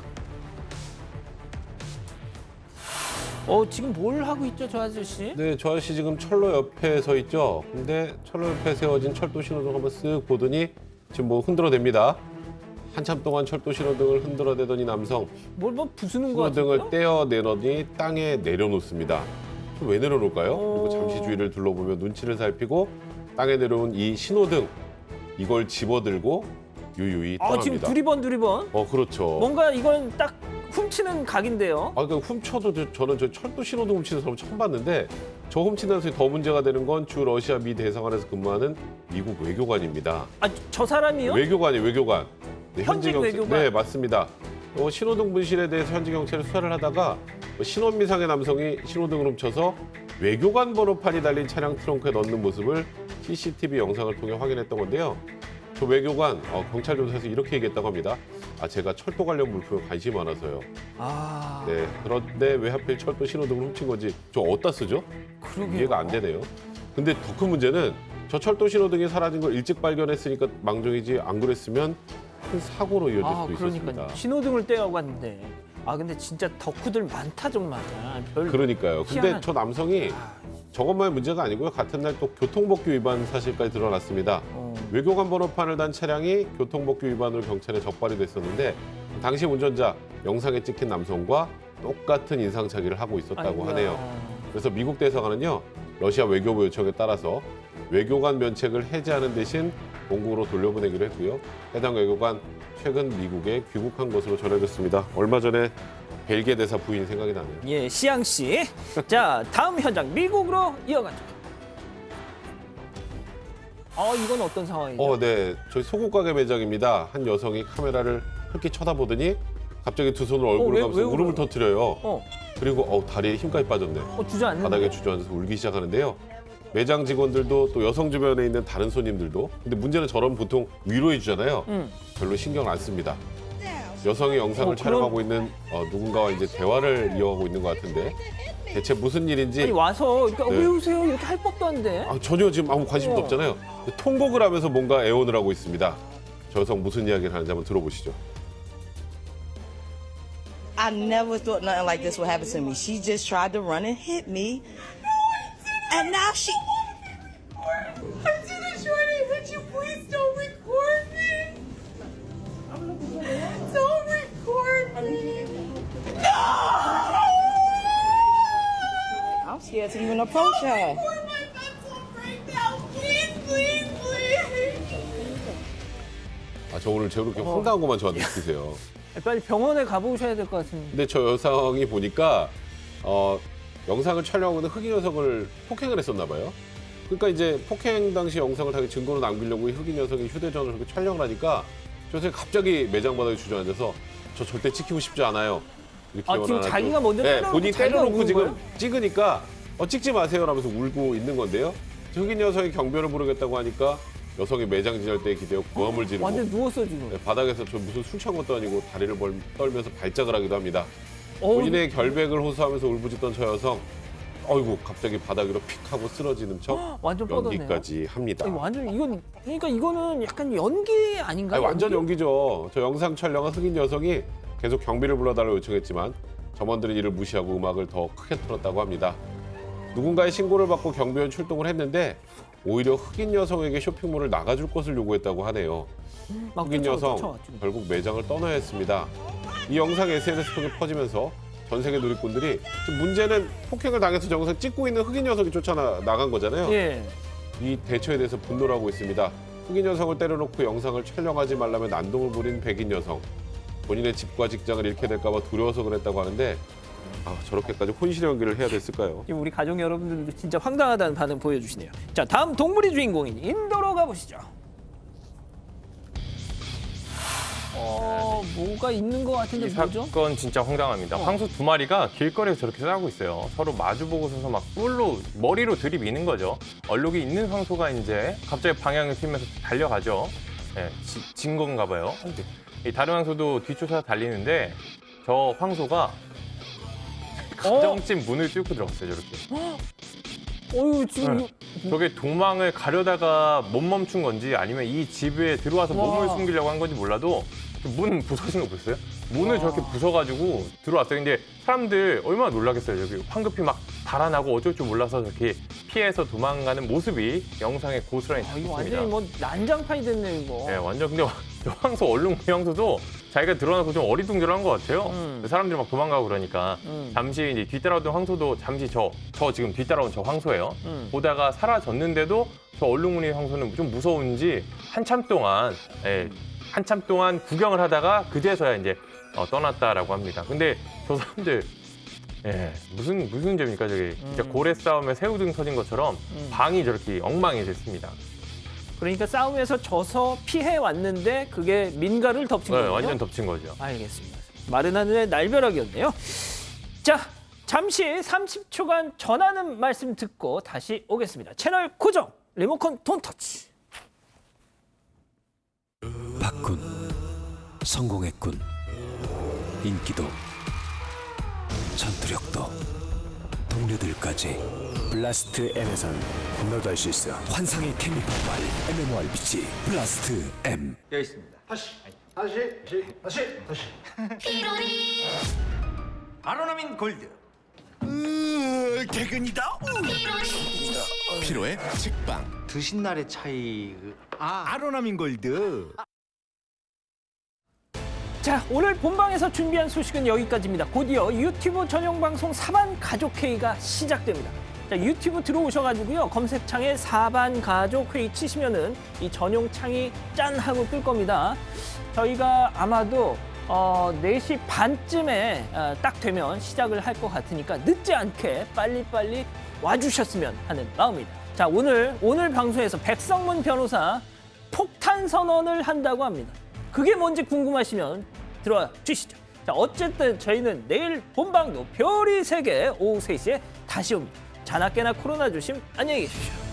A: 지금 뭘 하고 있죠, 저 아저씨?
D: 네, 저 아저씨 지금 철로 옆에 서 있죠. 근데 철로 옆에 세워진 철도 신호등 한번 쓱 보더니 지금 뭐 흔들어댑니다. 한참 동안 철도 신호등을 흔들어대더니 남성
A: 뭘 부수는 거 같아요?
D: 신호등을 떼어내더니 땅에 내려놓습니다. 왜 내려놓을까요? 그리고 잠시 주위를 둘러보며 눈치를 살피고 땅에 내려온 이 신호등 이걸 집어들고 유유히 떠납니다.
A: 지금 두리번.
D: 그렇죠.
A: 뭔가 이건 딱 훔치는 각인데요.
D: 그러니까 훔쳐도 저는 저 철도 신호등 훔치는 사람 처음 봤는데 저 훔친다는 소리 더 문제가 되는 건 주 러시아 미 대사관에서 근무하는 미국 외교관입니다.
A: 저 사람이요?
D: 외교관. 네,
A: 현직 외교관?
D: 네, 맞습니다. 신호등 분실에 대해서 현지 경찰이 수사를 하다가 신원 미상의 남성이 신호등을 훔쳐서 외교관 번호판이 달린 차량 트렁크에 넣는 모습을 CCTV 영상을 통해 확인했던 건데요. 저 외교관 경찰 조사에서 이렇게 얘기했다고 합니다. 제가 철도 관련 물품에 관심이 많아서요. 네, 그런데 왜 하필 철도 신호등을 훔친 건지 저 어디다 쓰죠?
A: 그러게요.
D: 이해가 안 되네요. 근데 더 큰 문제는 저 철도 신호등이 사라진 걸 일찍 발견했으니까 망정이지 안 그랬으면 큰 사고로 이어질 수도 있었습니다.
A: 그러니까요. 신호등을 떼어가고 왔는데 근데 진짜 덕후들 많다 정말.
D: 그러니까요. 근데 저 남성이 저것만의 문제가 아니고요. 같은 날 또 교통법규 위반 사실까지 드러났습니다. 외교관 번호판을 단 차량이 교통법규 위반으로 경찰에 적발이 됐었는데 당시 운전자 영상에 찍힌 남성과 똑같은 인상착의를 하고 있었다고 하네요. 그래서 미국 대사관은요. 러시아 외교부 요청에 따라서 외교관 면책을 해제하는 대신 본국으로 돌려보내기로 했고요. 해당 외교관 최근 미국에 귀국한 것으로 전해졌습니다. 얼마 전에 벨기에 대사 부인 생각이 나네요.
A: 예, 시양 씨. 자, 다음 현장 미국으로 이어가죠. 이건 어떤 상황이죠?
D: 네. 저희 소국 가게 매장입니다. 한 여성이 카메라를 흘끗 쳐다보더니 갑자기 두 손으로 얼굴을 감싸 울음을 터뜨려요. 그리고 다리에 힘까지 빠졌네.
A: 주저앉는
D: 바닥에 주저앉아서 울기 시작하는데요. 매장 직원들도 또 여성 주변에 있는 다른 손님들도. 근데 문제는 저런 보통 위로해 주잖아요. 별로 신경 안 씁니다. 여성이 영상을 촬영하고 있는 누군가와 이제 대화를 이어가고 있는 것 같은데 대체 무슨 일인지.
A: 아니 와서 그러니까 왜 오세요? 이렇게 할 법도 안 돼.
D: 전혀 지금 아무 관심도 없잖아요. 통곡을 하면서 뭔가 애원을 하고 있습니다. 저 여성 무슨 이야기를 하는지 한번 들어보시죠.
M: I never thought nothing like this would happen to me. She just tried to run and hit me. And now she... I didn't try to hit you. Please don't record me. Don't record me. No! I'm scared to even approach her.
D: 저 오늘 저렇게 황당한 것만 저한테 시키세요.
A: 빨리 병원에 가보셔야 될 것 같습니다.
D: 근데 저 여성이 보니까 영상을 촬영하고 있는 흑인 여성을 폭행을 했었나 봐요. 그러니까 이제 폭행 당시 영상을 자기 증거로 남기려고 이 흑인 여성이 휴대전화를 그렇게 촬영을 하니까 저 여성이 갑자기 매장 바닥에 주저앉아서 저 절대 찍히고 싶지 않아요. 이렇게
A: 지금 자기가 먼저 때려놓고
D: 본인이 때려놓고 지금
A: 거예요?
D: 찍으니까 찍지 마세요 라면서 울고 있는 건데요. 흑인 여성이 경비원을 부르겠다고 하니까 여성이 매장 진열대에 기대어 고함을 지르고
A: 완전 누웠어 지금.
D: 바닥에서 저 무슨 술 취한 것도 아니고 다리를 떨면서 발작을 하기도 합니다. 본인의 결백을 호소하면서 울부짖던 저 여성, 갑자기 바닥 위로 픽 하고 쓰러지는 척
A: 완전 뻗어내요.
D: 연기까지 합니다.
A: 완전 이거는 약간 연기 아닌가요?
D: 완전 연기죠. 저 영상 촬영한 흑인 여성이 계속 경비를 불러달라고 요청했지만 점원들이 이를 무시하고 음악을 더 크게 틀었다고 합니다. 누군가의 신고를 받고 경비원 출동을 했는데 오히려 흑인 여성에게 쇼핑몰을 나가줄 것을 요구했다고 하네요. 흑인 여성 결국 매장을 떠나야 했습니다. 이 영상이 SNS 통해 퍼지면서 전 세계 누리꾼들이 지금 문제는 폭행을 당해서 저 영상 찍고 있는 흑인 여성이 나간 거잖아요. 이 대처에 대해서 분노를 하고 있습니다. 흑인 여성을 때려놓고 영상을 촬영하지 말라며 난동을 부린 백인 여성. 본인의 집과 직장을 잃게 될까 봐 두려워서 그랬다고 하는데 저렇게까지 혼신의 연기를 해야 됐을까요?
A: 우리 가족 여러분들도 진짜 황당하다는 반응 보여주시네요. 자, 다음 동물의 주인공인 인도로 가보시죠. 뭐가 있는 것 같은데
F: 이
A: 뭐죠?
F: 사건 진짜 황당합니다. 황소 두 마리가 길거리에서 저렇게 싸우고 있어요. 서로 마주보고서서 막 머리로 들이미는 거죠. 얼룩이 있는 황소가 이제 갑자기 방향을 틀면서 달려가죠. 진 건가 봐요. 이 다른 황소도 뒤쫓아 달리는데 저 황소가 가정집 문을 뚫고 들어갔어요, 저렇게.
A: 지금
F: 저게 도망을 가려다가 못 멈춘 건지 아니면 이 집에 들어와서 몸을 숨기려고 한 건지 몰라도 문 부서진 거 보셨어요? 문을 저렇게 부숴가지고 들어왔어요. 근데 사람들 얼마나 놀라겠어요. 저기 황급히 막 달아나고 어쩔 줄 몰라서 저렇게 피해서 도망가는 모습이 영상에 고스란히 잡혔습니다.
A: 완전히 난장판이 됐네 이거.
F: 네, 완전. 근데 저 황소, 얼룩무늬 황소도 자기가 드러나고 좀 어리둥절한 것 같아요. 사람들이 막 도망가고 그러니까 잠시 이제 뒤따라오던 황소도 잠시 저 지금 뒤따라온 저 황소예요. 보다가 사라졌는데도 저 얼룩무늬 황소는 좀 무서운지 한참 동안 구경을 하다가 그제서야 이제 떠났다라고 합니다. 근데 저 사람들 무슨 죄입니까 저게? 진짜 고래 싸움에 새우등 터진 것처럼 방이 저렇게 엉망이 됐습니다.
A: 그러니까 싸움에서 져서 피해 왔는데 그게 민가를 덮친 거죠?
F: 완전 덮친 거죠.
A: 알겠습니다. 마른 하늘의 날벼락이었네요. 자, 잠시 30초간 전하는 말씀 듣고 다시 오겠습니다. 채널 고정, 리모컨 돈 터치.
N: 박군, 성공했군. 인기도, 전투력도, 동료들까지. 블라스트 M에선 너도 할 수 있어. 환상의 케미 폭발, MMORPG 블라스트 M.
J: 여기 있습니다. 다시. 아로나민 골드.
N: 퇴근이다. 피로의 책방.
J: 드신 날의 차이. 아로나민 골드.
A: 자, 오늘 본방에서 준비한 소식은 여기까지입니다. 곧이어 유튜브 전용 방송 사반 가족 회의가 시작됩니다. 자, 유튜브 들어오셔가지고요. 검색창에 사반 가족 회의 치시면은 이 전용 창이 짠 하고 뜰 겁니다. 저희가 아마도 4시 반쯤에 딱 되면 시작을 할 것 같으니까 늦지 않게 빨리빨리 와주셨으면 하는 마음입니다. 자, 오늘 방송에서 백성문 변호사 폭탄 선언을 한다고 합니다. 그게 뭔지 궁금하시면 들어와 주시죠. 자, 어쨌든 저희는 내일 본방도 별이 3개 오후 3시에 다시 옵니다. 자나깨나 코로나 조심, 안녕히 계십시오.